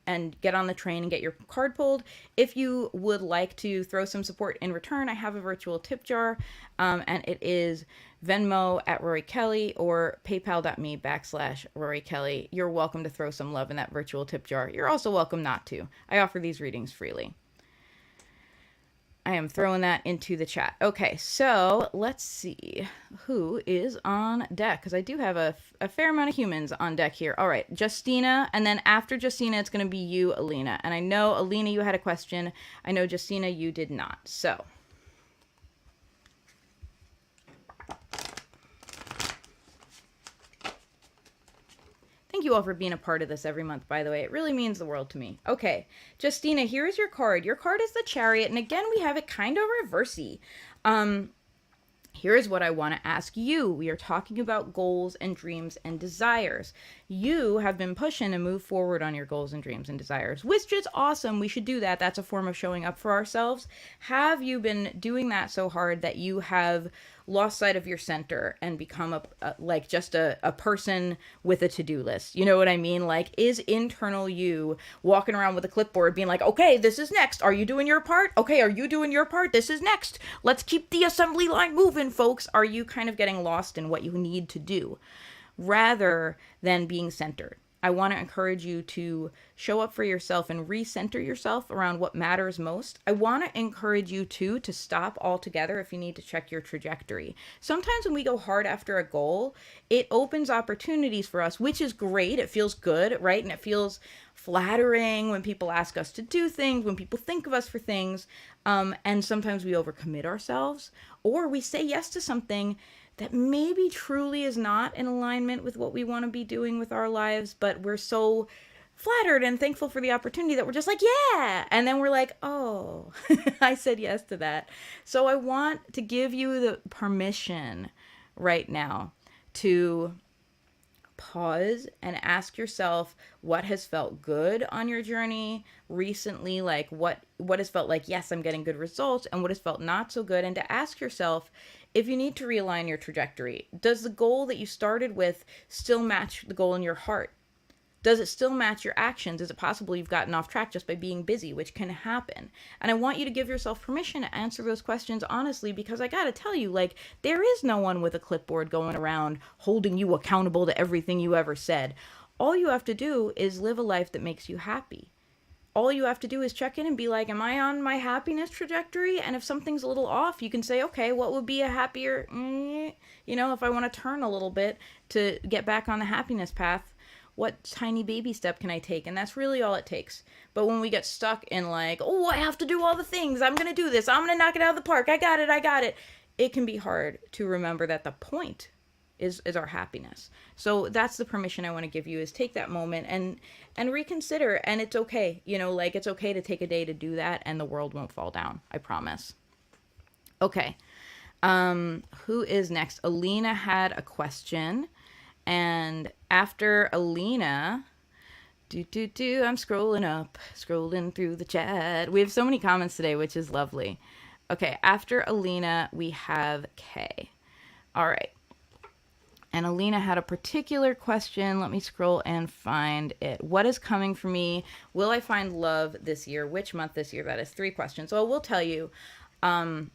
and get on the train and get your card pulled. If you would like to throw some support in return, I have a virtual tip jar, and it is Venmo at Rorie Kelly or paypal.me/Rorie Kelly. You're welcome to throw some love in that virtual tip jar. You're also welcome not to. I offer these readings freely. I am throwing that into the chat. Okay, so let's see who is on deck, because I do have a fair amount of humans on deck here. All right, Justina, and then after Justina, it's going to be you, Alina. And I know, Alina, you had a question. I know, Justina, you did not. So thank you all for being a part of this every month, by the way. It really means the world to me. Okay, Justina, here is your card. Your card is the Chariot, and again, we have it kind of reversey. Here's what I want to ask you. We are talking about goals and dreams and desires. You have been pushing to move forward on your goals and dreams and desires, which is awesome. We should do that. That's a form of showing up for ourselves. Have you been doing that so hard that you have lost sight of your center and become like just a person with a to-do list. You know what I mean? Like, is internal you walking around with a clipboard being like, okay, this is next. Are you doing your part? Okay, are you doing your part? This is next. Let's keep the assembly line moving, folks. Are you kind of getting lost in what you need to do rather than being centered? I want to encourage you to show up for yourself and recenter yourself around what matters most. I want to encourage you to stop altogether if you need to check your trajectory. Sometimes when we go hard after a goal, it opens opportunities for us, which is great. It feels good, right? And it feels flattering when people ask us to do things, when people think of us for things. And sometimes we overcommit ourselves, or we say yes to something that maybe truly is not in alignment with what we want to be doing with our lives, but we're so flattered and thankful for the opportunity that we're just like, yeah. And then we're like, oh, I said yes to that. So I want to give you the permission right now to pause and ask yourself what has felt good on your journey recently, like what has felt like, yes, I'm getting good results, and what has felt not so good, and to ask yourself if you need to realign your trajectory. Does the goal that you started with still match the goal in your heart? Does it still match your actions? Is it possible you've gotten off track just by being busy, which can happen? And I want you to give yourself permission to answer those questions honestly, because I gotta tell you, like, there is no one with a clipboard going around holding you accountable to everything you ever said. All you have to do is live a life that makes you happy. All you have to do is check in and be like, am I on my happiness trajectory? And if something's a little off, you can say, okay, what would be a happier, if I want to turn a little bit to get back on the happiness path, what tiny baby step can I take? And that's really all it takes. But when we get stuck in like, oh, I have to do all the things, I'm going to do this, I'm going to knock it out of the park, I got it, it can be hard to remember that the point is our happiness. So that's the permission I want to give you, is take that moment and reconsider. And it's okay. It's okay to take a day to do that, and the world won't fall down. I promise. Okay. Who is next? Alina had a question. And after Alina, I'm scrolling through the chat. We have so many comments today, which is lovely. Okay, after Alina, we have Kay. All right. And Alina had a particular question. Let me scroll and find it. What is coming for me? Will I find love this year? Which month this year? That is 3 questions. So I will tell you, the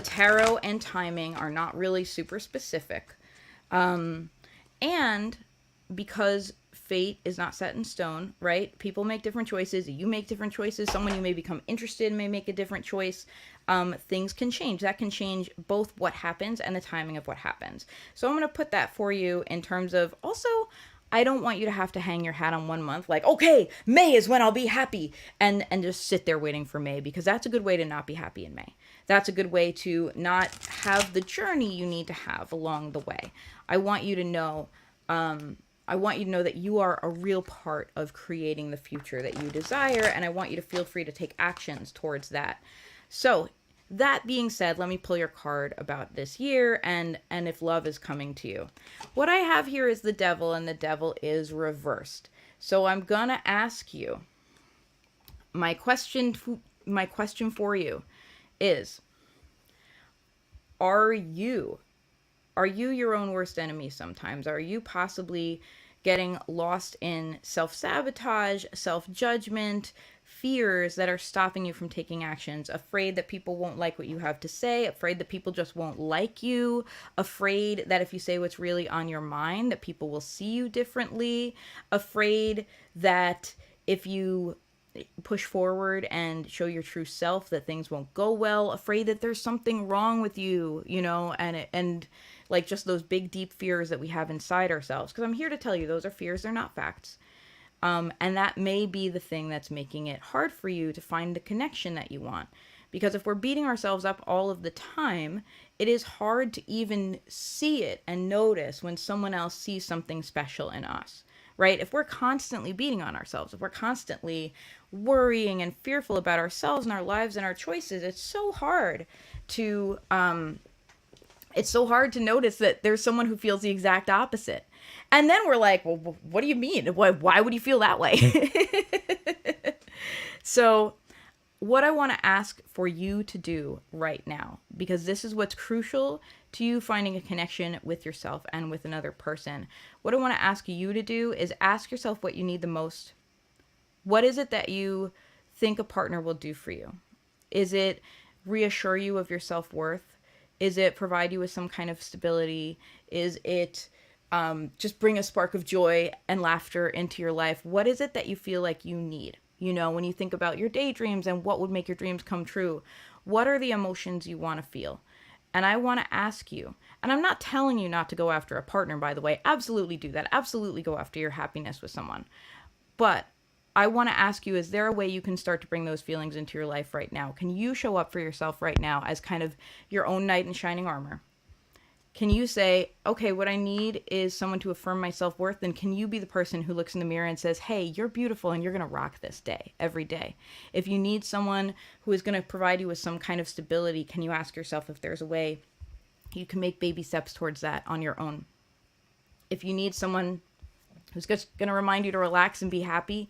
tarot and timing are not really super specific. And because fate is not set in stone, right? People make different choices. You make different choices. Someone you may become interested in may make a different choice. Things can change. That can change both what happens and the timing of what happens. So I'm going to put that for you in terms of, also, I don't want you to have to hang your hat on one month, like, okay, May is when I'll be happy, and just sit there waiting for May, because that's a good way to not be happy in May. That's a good way to not have the journey you need to have along the way. I want you to know that you are a real part of creating the future that you desire, and I want you to feel free to take actions towards that. So, that being said, let me pull your card about this year and if love is coming to you. What I have here is the devil, and the devil is reversed. So I'm going to ask you, my question for you is, are you your own worst enemy sometimes? Are you possibly getting lost in self-sabotage, self-judgment, fears that are stopping you from taking actions, afraid that people won't like what you have to say, afraid that people just won't like you, afraid that if you say what's really on your mind, that people will see you differently, afraid that if you push forward and show your true self that things won't go well, afraid that there's something wrong with you, and like just those big deep fears that we have inside ourselves. Because I'm here to tell you, those are fears, they're not facts. And that may be the thing that's making it hard for you to find the connection that you want. Because if we're beating ourselves up all of the time, it is hard to even see it and notice when someone else sees something special in us, right? If we're constantly beating on ourselves, if we're constantly worrying and fearful about ourselves and our lives and our choices, it's so hard to notice that there's someone who feels the exact opposite. And then we're like, well, what do you mean? Why would you feel that way? So what I want to ask for you to do right now, because this is what's crucial to you finding a connection with yourself and with another person. What I want to ask you to do is ask yourself what you need the most. What is it that you think a partner will do for you? Is it reassure you of your self-worth? Is it provide you with some kind of stability? Is it just bring a spark of joy and laughter into your life? What is it that you feel like you need? You know, when you think about your daydreams and what would make your dreams come true, what are the emotions you want to feel? And I want to ask you, and I'm not telling you not to go after a partner, by the way. Absolutely do that. Absolutely go after your happiness with someone. But I want to ask you, is there a way you can start to bring those feelings into your life right now? Can you show up for yourself right now as kind of your own knight in shining armor? Can you say, okay, what I need is someone to affirm my self-worth? Then can you be the person who looks in the mirror and says, hey, you're beautiful and you're going to rock this day, every day? If you need someone who is going to provide you with some kind of stability, can you ask yourself if there's a way you can make baby steps towards that on your own? If you need someone who's just going to remind you to relax and be happy,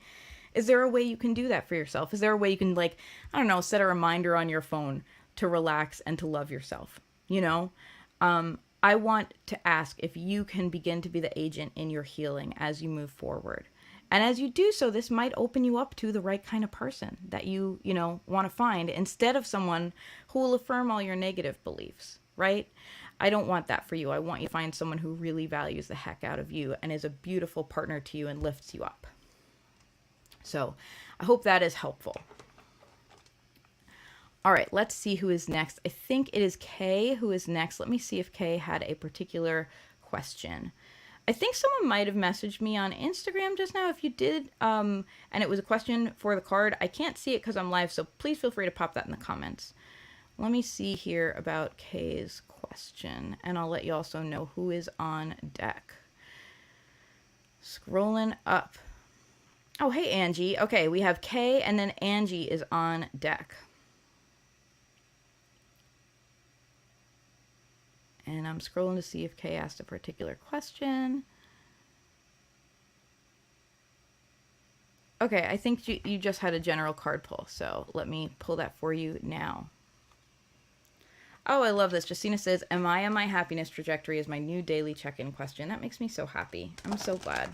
is there a way you can do that for yourself? Is there a way you can, like, I don't know, set a reminder on your phone to relax and to love yourself? You know? I want to ask if you can begin to be the agent in your healing as you move forward. And as you do so, this might open you up to the right kind of person that you want to find, instead of someone who will affirm all your negative beliefs, right? I don't want that for you. I want you to find someone who really values the heck out of you and is a beautiful partner to you and lifts you up. So I hope that is helpful. All right, let's see who is next. I think it is Kay who is next. Let me see if Kay had a particular question. I think someone might have messaged me on Instagram just now. If you did, and it was a question for the card, I can't see it because I'm live, so please feel free to pop that in the comments. Let me see here about Kay's question, and I'll let you also know who is on deck. Scrolling up. Oh, hey, Angie. Okay, we have Kay, and then Angie is on deck. And I'm scrolling to see if Kay asked a particular question. Okay, I think you just had a general card pull, so let me pull that for you now. Oh, I love this. Justina says, am I on my happiness trajectory is my new daily check-in question. That makes me so happy. I'm so glad.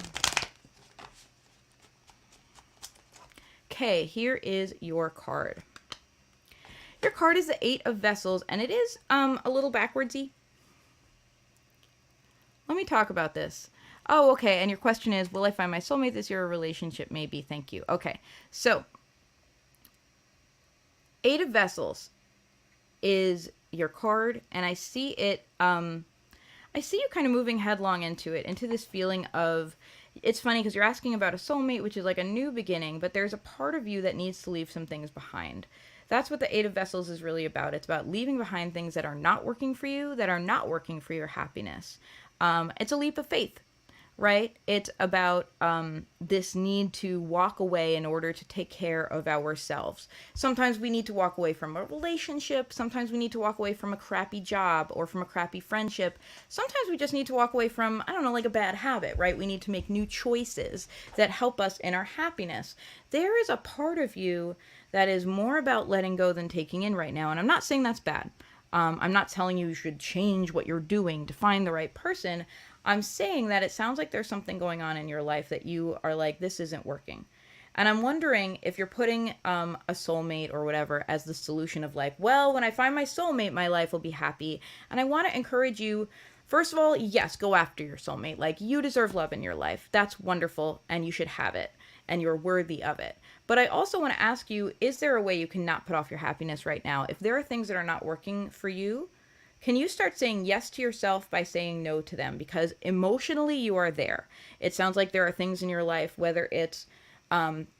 Okay, here is your card. Your card is the Eight of Vessels, and it is a little backwardsy. Let me talk about this. Oh, okay. And your question is, will I find my soulmate this year? A relationship? Maybe. Thank you. Okay. So, Eight of Vessels is your card, and I see it, I see you kind of moving headlong into it, into this feeling of, it's funny because you're asking about a soulmate, which is like a new beginning, but there's a part of you that needs to leave some things behind. That's what the Eight of Vessels is really about. It's about leaving behind things that are not working for you, that are not working for your happiness. It's a leap of faith, right? It's about this need to walk away in order to take care of ourselves. Sometimes we need to walk away from a relationship. Sometimes we need to walk away from a crappy job or from a crappy friendship. Sometimes we just need to walk away from, I don't know, like a bad habit, right? We need to make new choices that help us in our happiness. There is a part of you that is more about letting go than taking in right now. And I'm not saying that's bad. I'm not telling you should change what you're doing to find the right person. I'm saying that it sounds like there's something going on in your life that you are like, this isn't working. And I'm wondering if you're putting a soulmate or whatever as the solution of like, well, when I find my soulmate, my life will be happy. And I want to encourage you, first of all, yes, go after your soulmate. Like, you deserve love in your life. That's wonderful, and you should have it, and you're worthy of it. But I also want to ask you, is there a way you can not put off your happiness right now? If there are things that are not working for you, can you start saying yes to yourself by saying no to them? Because emotionally, you are there. It sounds like there are things in your life, whether it's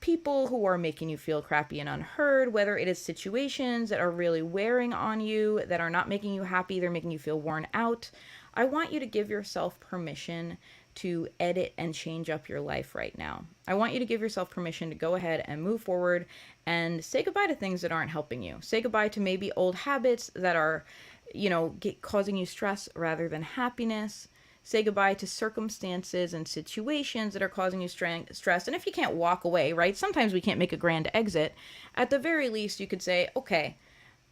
people who are making you feel crappy and unheard, whether it is situations that are really wearing on you, that are not making you happy, they're making you feel worn out. I want you to give yourself permission to edit and change up your life right now. I want you to give yourself permission to go ahead and move forward and say goodbye to things that aren't helping you. Say goodbye to maybe old habits that are, causing you stress rather than happiness. say goodbye to circumstances and situations that are causing you stress. And if you can't walk away, right? Sometimes we can't make a grand exit. At the very least, you could say, okay,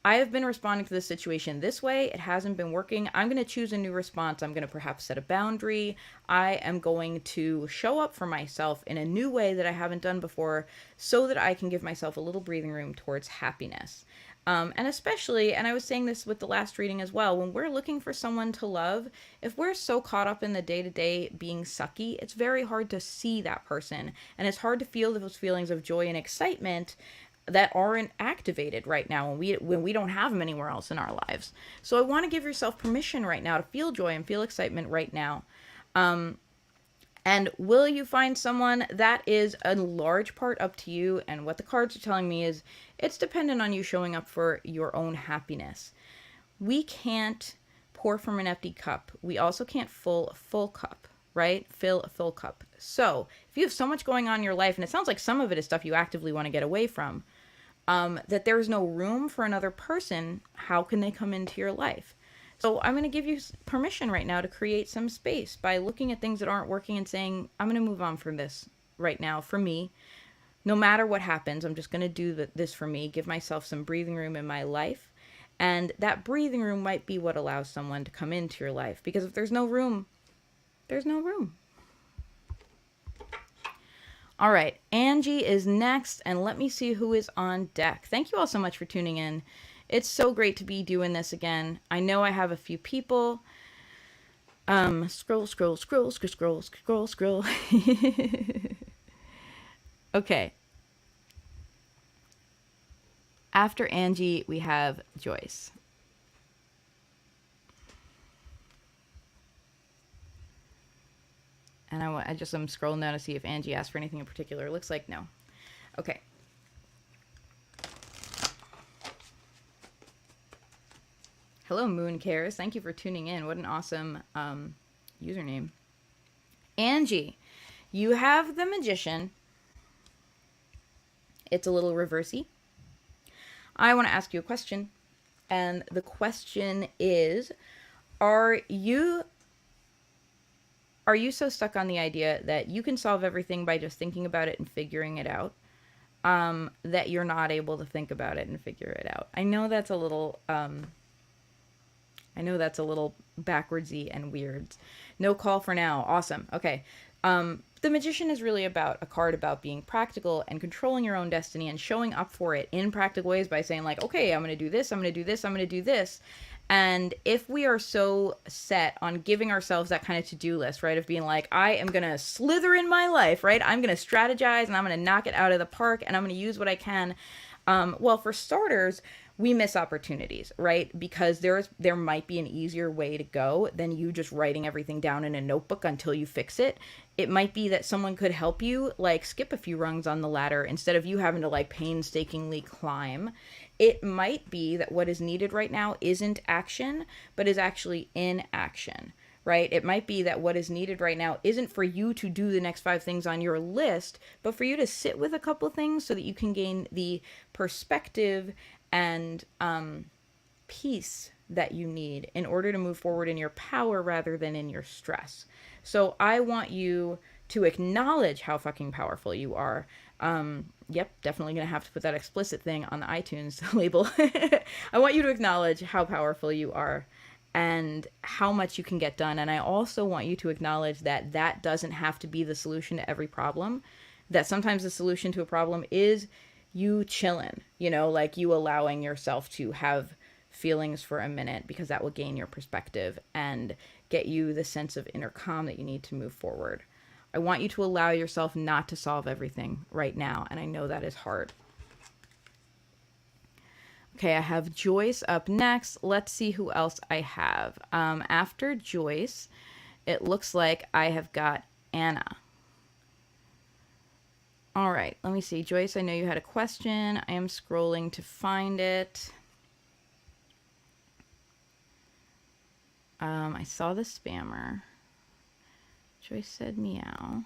I have been responding to this situation this way. It hasn't been working. I'm going to choose a new response. I'm going to perhaps set a boundary. I am going to show up for myself in a new way that I haven't done before so that I can give myself a little breathing room towards happiness. And especially, and I was saying this with the last reading as well, when we're looking for someone to love, if we're so caught up in the day-to-day being sucky, it's very hard to see that person. And it's hard to feel those feelings of joy and excitement that aren't activated right now when we don't have them anywhere else in our lives. So I want to give yourself permission right now to feel joy and feel excitement right now. And will you find someone? That is a large part up to you. And what the cards are telling me is it's dependent on you showing up for your own happiness. We can't pour from an empty cup. We also can't fill a full cup, right? Fill a full cup. So if you have so much going on in your life, and it sounds like some of it is stuff you actively want to get away from, that there is no room for another person, how can they come into your life? So I'm going to give you permission right now to create some space by looking at things that aren't working and saying, I'm going to move on from this right now for me. No matter what happens, I'm just going to do this for me, give myself some breathing room in my life. And that breathing room might be what allows someone to come into your life. Because if there's no room, there's no room. All right, Angie is next, and let me see who is on deck. Thank you all so much for tuning in. It's so great to be doing this again. I know I have a few people. Scroll. Okay. After Angie, we have Joyce. And I'm scrolling down to see if Angie asked for anything in particular. It looks like no. Okay. Hello, Moon Cares. Thank you for tuning in. What an awesome username. Angie, you have the Magician. It's a little reversey. I want to ask you a question. And the question is, are you so stuck on the idea that you can solve everything by just thinking about it and figuring it out, that you're not able to think about it and figure it out? I know that's a little backwardsy and weird. No call for now. Awesome. Okay. The Magician is really about a card about being practical and controlling your own destiny and showing up for it in practical ways by saying like, okay, I'm going to do this, I'm going to do this, I'm going to do this. And if we are so set on giving ourselves that kind of to-do list, right, of being like, I am going to slither in my life, right, I'm going to strategize and I'm going to knock it out of the park and I'm going to use what I can. Well, for starters, we miss opportunities, right? Because there might be an easier way to go than you just writing everything down in a notebook until you fix it. It might be that someone could help you, like, skip a few rungs on the ladder instead of you having to, like, painstakingly climb. It might be that what is needed right now isn't action, but is actually inaction, right? It might be that what is needed right now isn't for you to do the next 5 things on your list, but for you to sit with a couple things so that you can gain the perspective and peace that you need in order to move forward in your power rather than in your stress. So I want you to acknowledge how fucking powerful you are. Yep, definitely gonna have to put that explicit thing on the iTunes label. I want you to acknowledge how powerful you are and how much you can get done. And I also want you to acknowledge that that doesn't have to be the solution to every problem. That sometimes the solution to a problem is you chilling, like you allowing yourself to have feelings for a minute, because that will gain your perspective and get you the sense of inner calm that you need to move forward. I want you to allow yourself not to solve everything right now, and I know that is hard. Okay, I have Joyce up next. Let's see who else I have. After Joyce, it looks like I have got Anna. All right, let me see. Joyce, I know you had a question. I am scrolling to find it. I saw the spammer. Joyce said meow.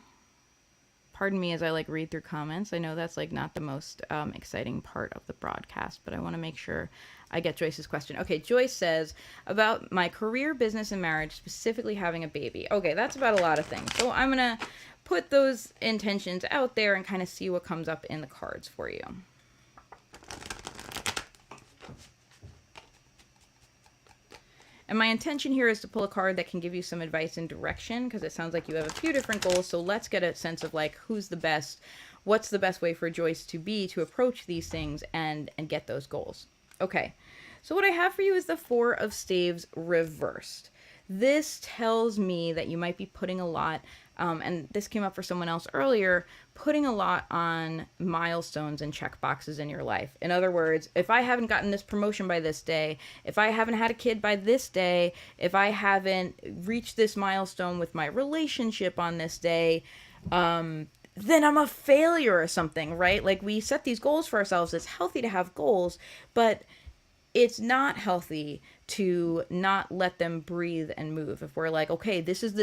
Pardon me as I like read through comments. I know that's like not the most exciting part of the broadcast, but I want to make sure I get Joyce's question. Okay, Joyce says about my career, business, and marriage, specifically having a baby. Okay, that's about a lot of things. So I'm going to put those intentions out there and kind of see what comes up in the cards for you. And my intention here is to pull a card that can give you some advice and direction, because it sounds like you have a few different goals. So let's get a sense of like who's the best, what's the best way for Joyce to be to approach these things and get those goals. Okay, so what I have for you is the Four of Staves reversed. This tells me that you might be putting a lot, and this came up for someone else earlier, putting a lot on milestones and check boxes in your life. In other words, if I haven't gotten this promotion by this day, if I haven't had a kid by this day, if I haven't reached this milestone with my relationship on this day, then I'm a failure or something, right? Like, we set these goals for ourselves. It's healthy to have goals, but it's not healthy to not let them breathe and move. If we're like, okay, this is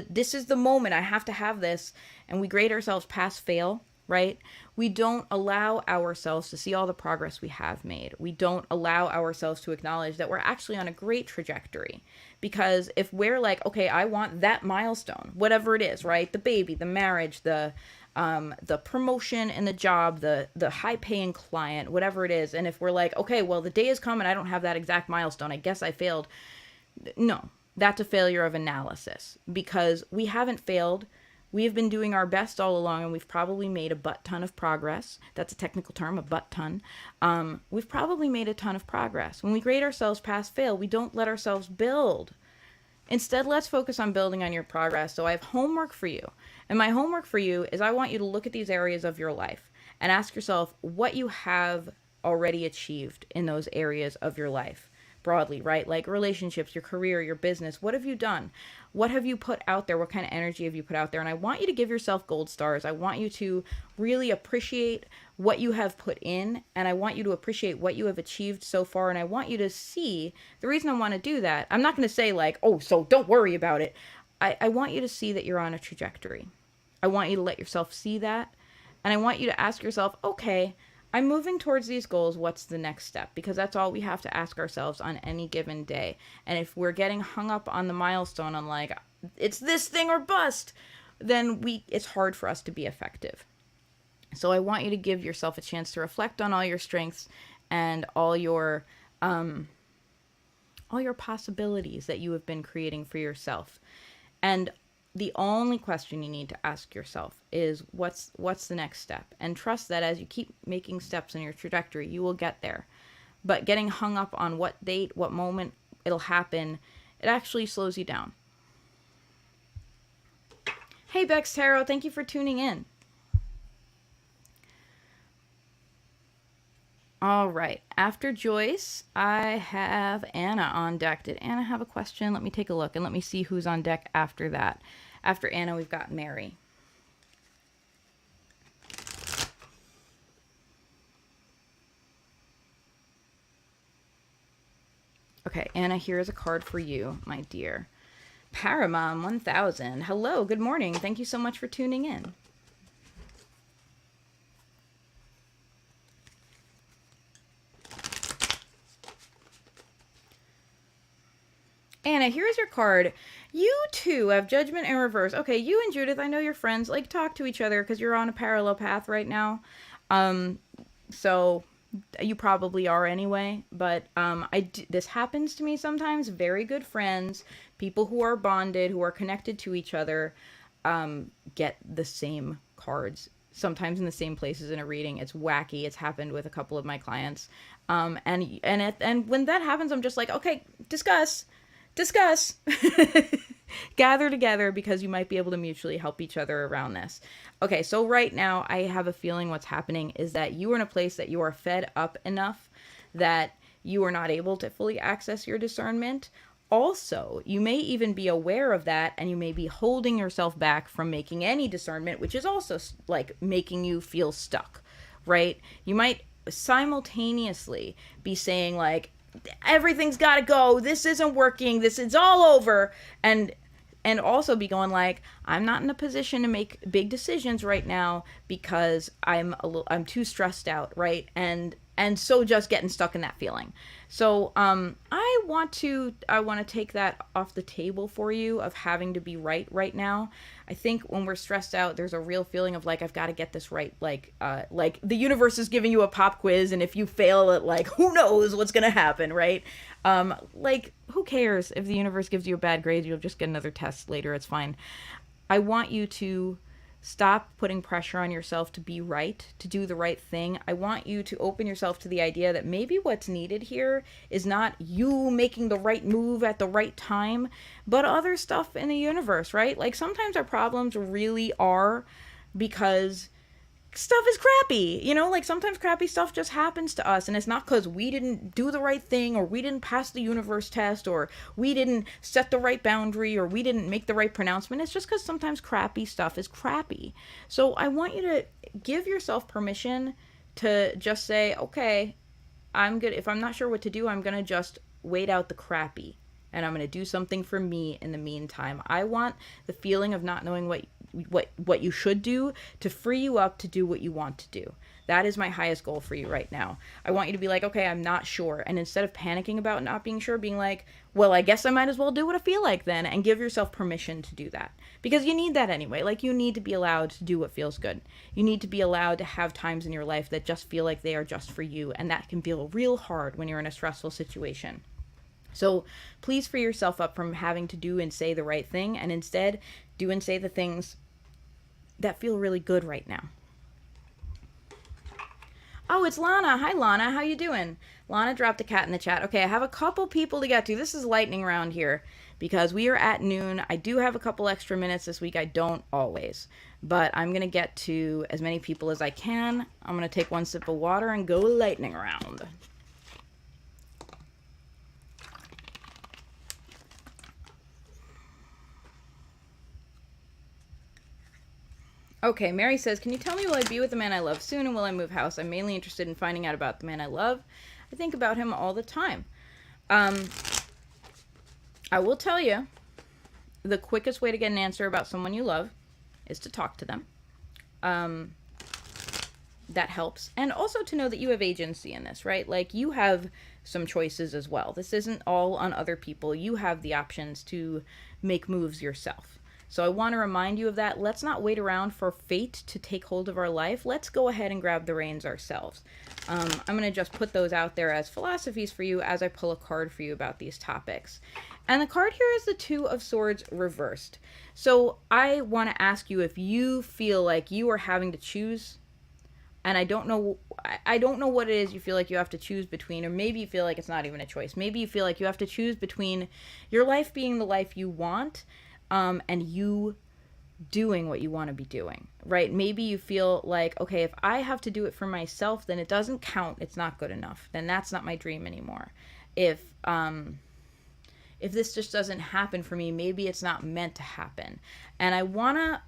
the moment, I have to have this, and we grade ourselves pass fail, right? We don't allow ourselves to see all the progress we have made. We don't allow ourselves to acknowledge that we're actually on a great trajectory. Because if we're like, okay, I want that milestone, whatever it is, right? The baby, the marriage, the promotion in the job, the high paying client, whatever it is. And if we're like, okay, well, the day has come and I don't have that exact milestone, I guess I failed. No, that's a failure of analysis, because we haven't failed. We have been doing our best all along, and we've probably made a butt ton of progress. That's a technical term, a butt ton. We've probably made a ton of progress. When we grade ourselves pass fail, we don't let ourselves build. Instead, let's focus on building on your progress. So I have homework for you. And my homework for you is I want you to look at these areas of your life and ask yourself what you have already achieved in those areas of your life broadly, right? Like relationships, your career, your business. What have you done? What have you put out there? What kind of energy have you put out there? And I want you to give yourself gold stars. I want you to really appreciate what you have put in, and I want you to appreciate what you have achieved so far. And I want you to see the reason I want to do that. I'm not going to say like, oh, so don't worry about it. I want you to see that you're on a trajectory. I want you to let yourself see that. And I want you to ask yourself, okay, I'm moving towards these goals. What's the next step? Because that's all we have to ask ourselves on any given day. And if we're getting hung up on the milestone on like, it's this thing or bust, then it's hard for us to be effective. So I want you to give yourself a chance to reflect on all your strengths and all your possibilities that you have been creating for yourself. And the only question you need to ask yourself is what's the next step? And trust that as you keep making steps in your trajectory, you will get there. But getting hung up on what date, what moment it'll happen, it actually slows you down. Hey, Bex Tarot, thank you for tuning in. All right. After Joyce, I have Anna on deck. Did Anna have a question? Let me take a look and let me see who's on deck after that. After Anna, we've got Mary. Okay, Anna, here is a card for you, my dear. Paramom 1000. Hello, good morning. Thank you so much for tuning in. Anna, here's your card. You too have Judgment in reverse. Okay, you and Judith, I know you're friends. Like, talk to each other because you're on a parallel path right now. So you probably are anyway. But this happens to me sometimes. Very good friends, people who are bonded, who are connected to each other, get the same cards. Sometimes in the same places in a reading. It's wacky. It's happened with a couple of my clients. And when that happens, I'm just like, okay, discuss. Gather together because you might be able to mutually help each other around this. Okay, so right now I have a feeling what's happening is that you are in a place that you are fed up enough that you are not able to fully access your discernment. Also, you may even be aware of that and you may be holding yourself back from making any discernment, which is also like making you feel stuck, right? You might simultaneously be saying like, everything's got to go. This isn't working. It's all over. And and also be going like, I'm not in a position to make big decisions right now because I'm too stressed out, right? And so just getting stuck in that feeling. So I want to take that off the table for you of having to be right now. I think when we're stressed out, there's a real feeling of like, I've got to get this right. Like the universe is giving you a pop quiz, and if you fail it, like, who knows what's gonna happen, right? Like, who cares if the universe gives you a bad grade? You'll just get another test later. It's fine. I want you to stop putting pressure on yourself to be right, to do the right thing. I want you to open yourself to the idea that maybe what's needed here is not you making the right move at the right time, but other stuff in the universe, right? Like, sometimes our problems really are because stuff is crappy, like sometimes crappy stuff just happens to us, and it's not because we didn't do the right thing, or we didn't pass the universe test, or we didn't set the right boundary, or we didn't make the right pronouncement. It's just because sometimes crappy stuff is crappy. So I want you to give yourself permission to just say, okay, I'm good. If I'm not sure what to do, I'm gonna just wait out the crappy, and I'm gonna do something for me in the meantime. I want the feeling of not knowing what you should do to free you up to do what you want to do. That is my highest goal for you right now. I want you to be like, okay, I'm not sure. And instead of panicking about not being sure, being like, well, I guess I might as well do what I feel like then, and give yourself permission to do that. Because you need that anyway. Like, you need to be allowed to do what feels good. You need to be allowed to have times in your life that just feel like they are just for you. And that can feel real hard when you're in a stressful situation. So please free yourself up from having to do and say the right thing, and instead do and say the things that feel really good right now. Oh, it's Lana. Hi, Lana. How you doing? Lana dropped a cat in the chat. Okay, I have a couple people to get to. This is lightning round here because we are at noon. I do have a couple extra minutes this week. I don't always, but I'm going to get to as many people as I can. I'm going to take one sip of water and go lightning round. Okay, Mary says, can you tell me, will I be with the man I love soon, and will I move house? I'm mainly interested in finding out about the man I love. I think about him all the time. I will tell you, the quickest way to get an answer about someone you love is to talk to them. That helps. And also to know that you have agency in this, right? Like, you have some choices as well. This isn't all on other people. You have the options to make moves yourself. So I want to remind you of that. Let's not wait around for fate to take hold of our life. Let's go ahead and grab the reins ourselves. I'm going to just put those out there as philosophies for you as I pull a card for you about these topics. And the card here is the Two of Swords reversed. So I want to ask you if you feel like you are having to choose, and I don't know what it is you feel like you have to choose between, or maybe you feel like it's not even a choice. Maybe you feel like you have to choose between your life being the life you want, and you doing what you want to be doing, right? Maybe you feel like, okay, if I have to do it for myself, then it doesn't count. It's not good enough. Then that's not my dream anymore. If this just doesn't happen for me, maybe it's not meant to happen. And I wanna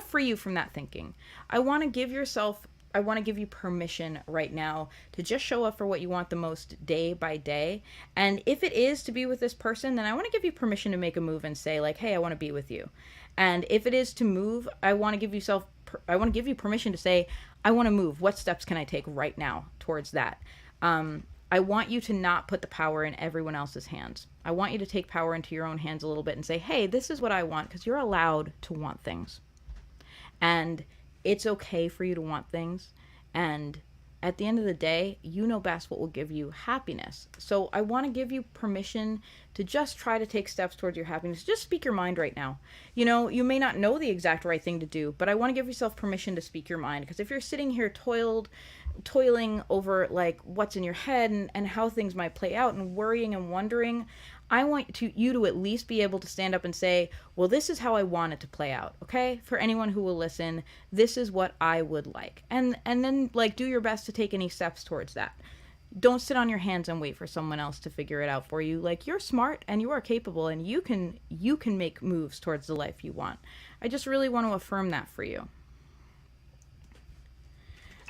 free you from that thinking. I want to give you permission right now to just show up for what you want the most day by day. And if it is to be with this person, then I want to give you permission to make a move and say like, hey, I want to be with you. And if it is to move, I want to give you permission to say, I want to move. What steps can I take right now towards that? I want you to not put the power in everyone else's hands. I want you to take power into your own hands a little bit and say, hey, this is what I want, because you're allowed to want things. And it's okay for you to want things. And at the end of the day, you know best what will give you happiness. So I want to give you permission to just try to take steps towards your happiness. Just speak your mind right now. You may not know the exact right thing to do, but I want to give yourself permission to speak your mind. Because if you're sitting here toiling over like what's in your head and how things might play out and worrying and wondering, I want you to at least be able to stand up and say, well, this is how I want it to play out, okay? For anyone who will listen, this is what I would like. And then like do your best to take any steps towards that. Don't sit on your hands and wait for someone else to figure it out for you. Like, you're smart and you are capable, and you can make moves towards the life you want. I just really want to affirm that for you.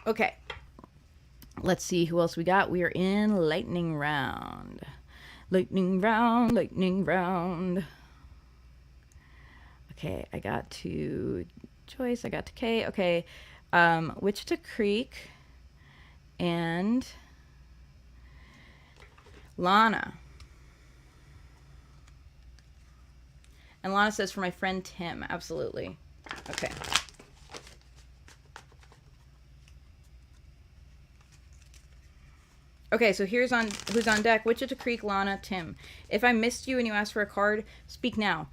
Okay. Let's see who else we got. We are in lightning round. Lightning round, lightning round. Okay, I got to Joyce, I got to Kay. Okay, Wichita Creek and Lana. And Lana says, for my friend Tim. Absolutely. Okay. Okay, so here's on who's on deck. Wichita Creek, Lana, Tim. If I missed you and you asked for a card, speak now.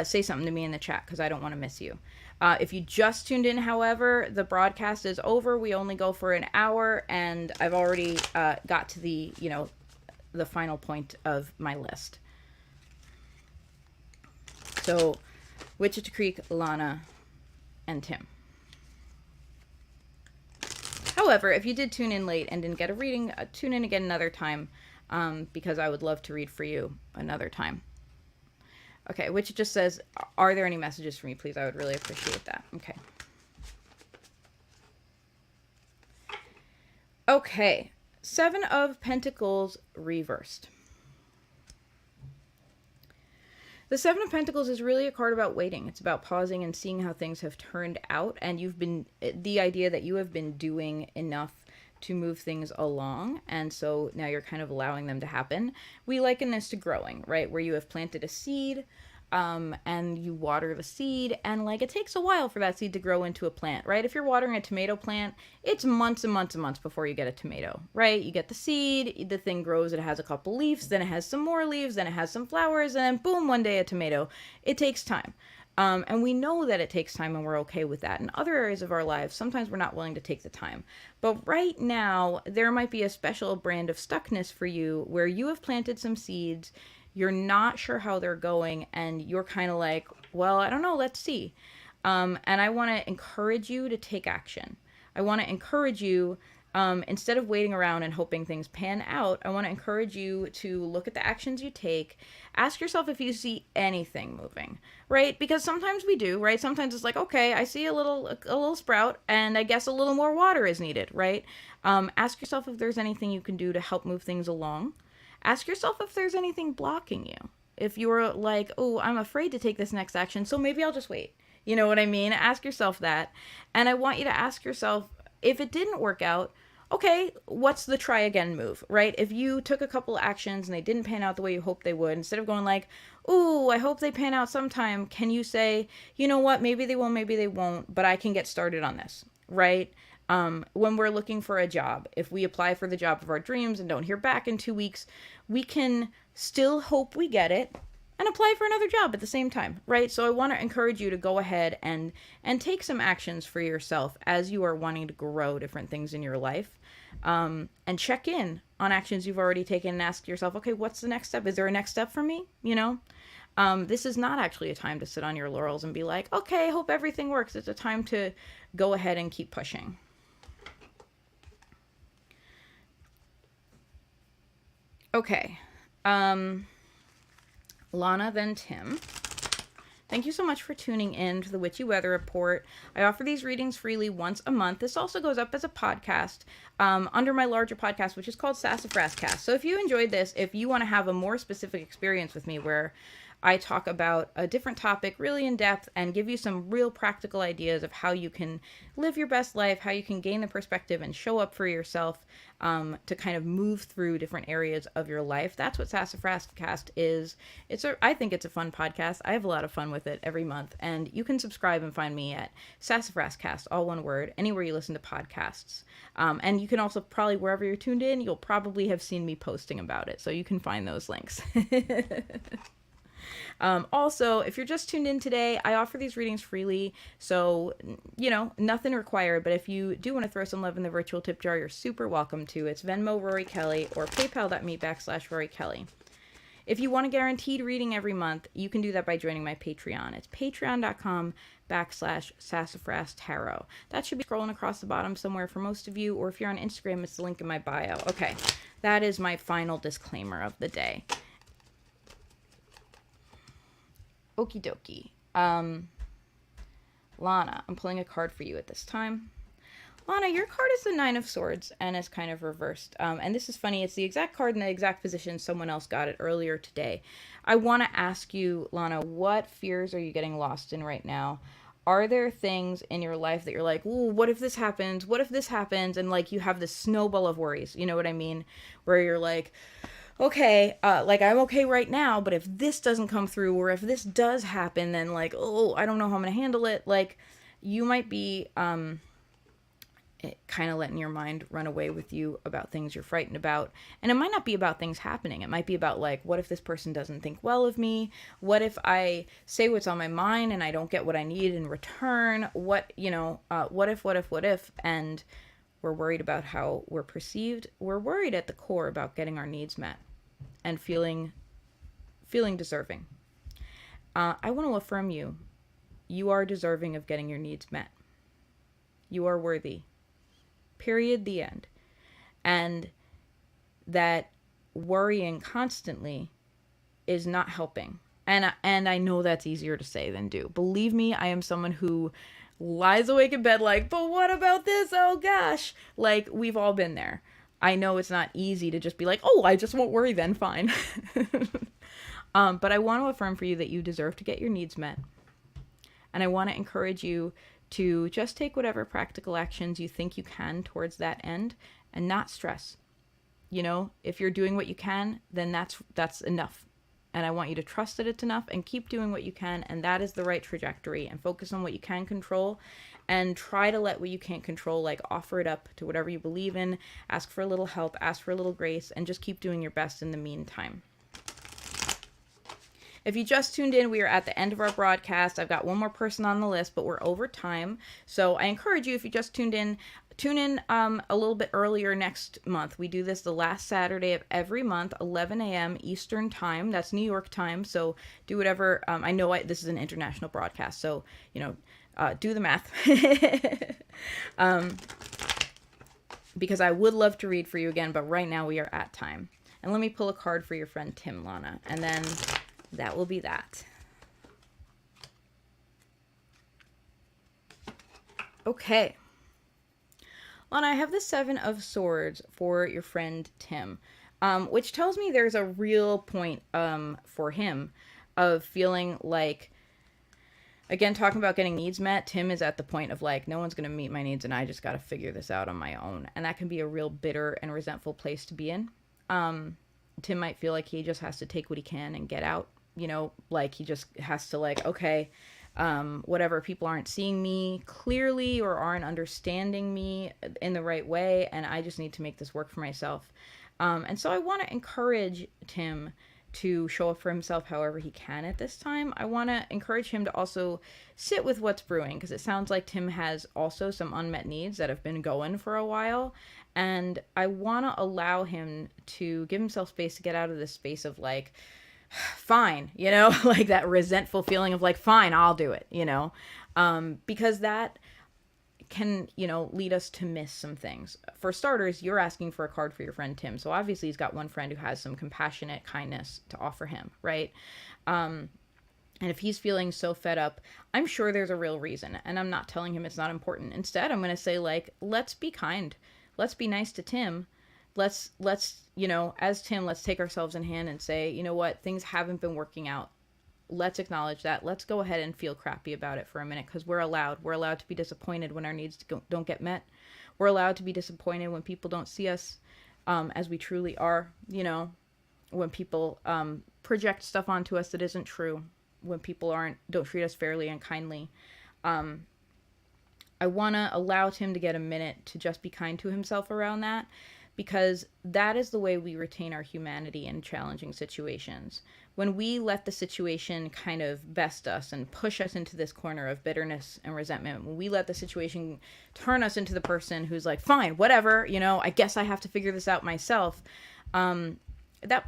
Say something to me in the chat because I don't want to miss you. If you just tuned in, however, the broadcast is over. We only go for an hour, and I've already got to the, the final point of my list. So, Wichita Creek, Lana, and Tim. However, if you did tune in late and didn't get a reading, tune in again another time, because I would love to read for you another time. Okay, which just says, are there any messages for me, please? I would really appreciate that. Okay. Okay, Seven of Pentacles reversed. The Seven of Pentacles is really a card about waiting. It's about pausing and seeing how things have turned out. And the idea that you have been doing enough to move things along. And so now you're kind of allowing them to happen. We liken this to growing, right? Where you have planted a seed, and you water the seed, and it takes a while for that seed to grow into a plant, right? If you're watering a tomato plant, it's months and months and months before you get a tomato, right? You get the seed, the thing grows, it has a couple leaves, then it has some more leaves, then it has some flowers, and then boom, one day a tomato. It takes time. And we know that it takes time, and we're okay with that. In other areas of our lives, sometimes we're not willing to take the time. But right now, there might be a special brand of stuckness for you where you have planted some seeds, you're not sure how they're going, and you're kind of like, well, I don't know, let's see. And I want to encourage you to take action. I want to encourage you, instead of waiting around and hoping things pan out, I want to encourage you to look at the actions you take. Ask yourself if you see anything moving, right? Because sometimes we do, right? Sometimes it's like, okay, I see a little sprout, and I guess a little more water is needed, right? Ask yourself if there's anything you can do to help move things along. Ask yourself if there's anything blocking you. If you're like, oh, I'm afraid to take this next action, so maybe I'll just wait. You know what I mean? Ask yourself that. And I want you to ask yourself, if it didn't work out, okay, what's the try again move, right? If you took a couple actions and they didn't pan out the way you hoped they would, instead of going like, ooh, I hope they pan out sometime, can you say, you know what, maybe they will, maybe they won't, but I can get started on this, right? When we're looking for a job, if we apply for the job of our dreams and don't hear back in 2 weeks, we can still hope we get it and apply for another job at the same time, right? So I want to encourage you to go ahead and take some actions for yourself as you are wanting to grow different things in your life, and check in on actions you've already taken and ask yourself, okay, what's the next step? Is there a next step for me? This is not actually a time to sit on your laurels and be like, okay, hope everything works. It's a time to go ahead and keep pushing. Okay. Lana, then Tim. Thank you so much for tuning in to the Witchy Weather Report. I offer these readings freely once a month. This also goes up as a podcast under my larger podcast, which is called Sassafras Cast. So if you enjoyed this, if you want to have a more specific experience with me where I talk about a different topic really in depth and give you some real practical ideas of how you can live your best life, how you can gain the perspective and show up for yourself, to kind of move through different areas of your life. That's what Sassafras Cast is. I think it's a fun podcast. I have a lot of fun with it every month, and you can subscribe and find me at Sassafras Cast, all one word, anywhere you listen to podcasts. And you can also probably, wherever you're tuned in, you'll probably have seen me posting about it, so you can find those links. Also, if you're just tuned in today, I offer these readings freely, so, nothing required, but if you do want to throw some love in the virtual tip jar, you're super welcome to. It's Venmo Rory Kelly or paypal.me/Rory Kelly. If you want a guaranteed reading every month, you can do that by joining my Patreon. It's patreon.com/Sassafras Tarot. That should be scrolling across the bottom somewhere for most of you, or if you're on Instagram, it's the link in my bio. Okay, that is my final disclaimer of the day. Okie dokie. Lana, I'm pulling a card for you at this time. Lana, your card is the Nine of Swords, and it's kind of reversed. And this is funny. It's the exact card in the exact position someone else got it earlier today. I want to ask you, Lana, what fears are you getting lost in right now? Are there things in your life that you're like, ooh, what if this happens? What if this happens? And like you have this snowball of worries. You know what I mean? Where you're like, okay, like I'm okay right now, but if this doesn't come through, or if this does happen, then like, oh, I don't know how I'm gonna handle it. Like, you might be kind of letting your mind run away with you about things you're frightened about. And it might not be about things happening. It might be about like, what if this person doesn't think well of me? What if I say what's on my mind and I don't get what I need in return? What, what if? And we're worried about how we're perceived. We're worried at the core about getting our needs met and feeling deserving. I want to affirm you. You are deserving of getting your needs met. You are worthy. Period. The end. And that worrying constantly is not helping. And I know that's easier to say than do. Believe me, I am someone who lies awake in bed like, but what about this? Oh gosh. Like, we've all been there. I know it's not easy to just be like, oh, I just won't worry then, fine. But I want to affirm for you that you deserve to get your needs met. And I want to encourage you to just take whatever practical actions you think you can towards that end and not stress. If you're doing what you can, then that's enough. And I want you to trust that it's enough and keep doing what you can, and that is the right trajectory, and focus on what you can control and try to let what you can't control, like offer it up to whatever you believe in, ask for a little help, ask for a little grace, and just keep doing your best in the meantime. If you just tuned in, we are at the end of our broadcast. I've got one more person on the list, but we're over time. So I encourage you, if you just tuned in, tune in a little bit earlier next month. We do this the last Saturday of every month, 11 a.m. Eastern time. That's New York time. So do whatever. I know this is an international broadcast, so, do the math. Because I would love to read for you again, but right now we are at time. And let me pull a card for your friend Tim, Lana. And then that will be that. Okay. Lana, I have the Seven of Swords for your friend Tim, which tells me there's a real point for him of feeling like, again, talking about getting needs met, Tim is at the point of like, no one's going to meet my needs and I just got to figure this out on my own. And that can be a real bitter and resentful place to be in. Tim might feel like he just has to take what he can and get out. Like he just has to like, okay, whatever, people aren't seeing me clearly or aren't understanding me in the right way, and I just need to make this work for myself. And so I want to encourage Tim to show up for himself however he can at this time. I want to encourage him to also sit with what's brewing, because it sounds like Tim has also some unmet needs that have been going for a while. And I want to allow him to give himself space to get out of this space of like, fine, like that resentful feeling of like, fine, I'll do it, because that can, lead us to miss some things. For starters, you're asking for a card for your friend Tim. So obviously he's got one friend who has some compassionate kindness to offer him, right? And if he's feeling so fed up, I'm sure there's a real reason. And I'm not telling him it's not important. Instead, I'm going to say like, let's be kind. Let's be nice to Tim. Let's, as Tim, let's take ourselves in hand and say, you know what, things haven't been working out. Let's acknowledge that. Let's go ahead and feel crappy about it for a minute, because we're allowed to be disappointed when our needs don't get met. We're allowed to be disappointed when people don't see us as we truly are, when people project stuff onto us that isn't true, when people don't treat us fairly and kindly. I want to allow Tim to get a minute to just be kind to himself around that, because that is the way we retain our humanity in challenging situations. When we let the situation kind of best us and push us into this corner of bitterness and resentment, when we let the situation turn us into the person who's like, fine, whatever, I guess I have to figure this out myself, that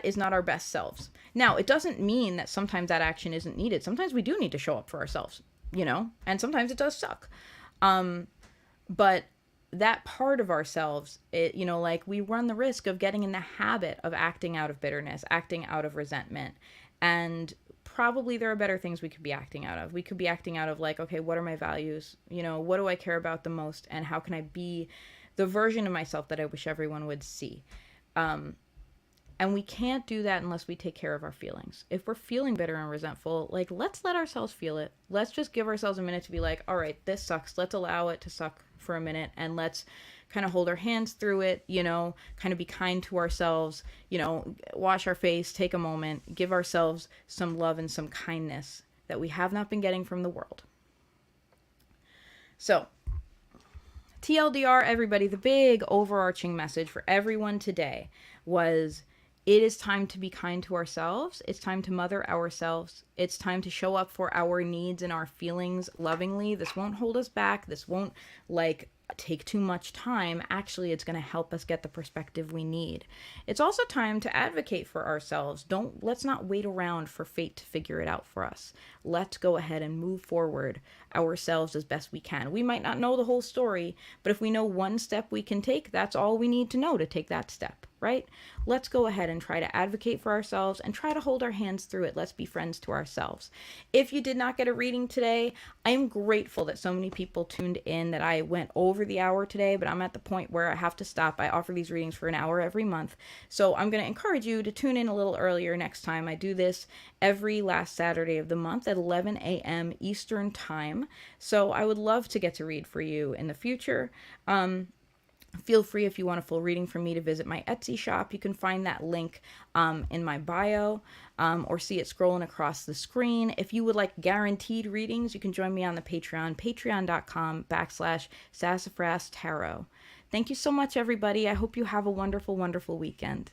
is not our best selves. Now, it doesn't mean that sometimes that action isn't needed. Sometimes we do need to show up for ourselves, and sometimes it does suck. But that part of ourselves, like we run the risk of getting in the habit of acting out of bitterness, acting out of resentment, and probably there are better things we could be acting out of. We could be acting out of like, okay, what are my values? You know, what do I care about the most? And how can I be the version of myself that I wish everyone would see? And we can't do that unless we take care of our feelings. If we're feeling bitter and resentful, like, let's let ourselves feel it. Let's just give ourselves a minute to be like, all right, this sucks. Let's allow it to suck for a minute, and let's kind of hold our hands through it, you know, kind of be kind to ourselves, you know, wash our face, take a moment, give ourselves some love and some kindness that we have not been getting from the world. So, TLDR, everybody, the big overarching message for everyone today was, it is time to be kind to ourselves. It's time to mother ourselves. It's time to show up for our needs and our feelings lovingly. This won't hold us back. This won't like take too much time. Actually, it's going to help us get the perspective we need. It's also time to advocate for ourselves. Let's not wait around for fate to figure it out for us. Let's go ahead and move forward ourselves as best we can. We might not know the whole story, but if we know one step we can take, that's all we need to know to take that step, right? Let's go ahead and try to advocate for ourselves and try to hold our hands through it. Let's be friends to ourselves. If you did not get a reading today, I am grateful that so many people tuned in, that I went over the hour today, but I'm at the point where I have to stop. I offer these readings for an hour every month. So I'm going to encourage you to tune in a little earlier next time. I do this every last Saturday of the month at 11 a.m. Eastern Time. So I would love to get to read for you in the future. Feel free, if you want a full reading from me, to visit my Etsy shop. You can find that link in my bio, or see it scrolling across the screen. If you would like guaranteed readings, you can join me on the Patreon, patreon.com/sassafras tarot. Thank you so much, everybody. I hope you have a wonderful, wonderful weekend.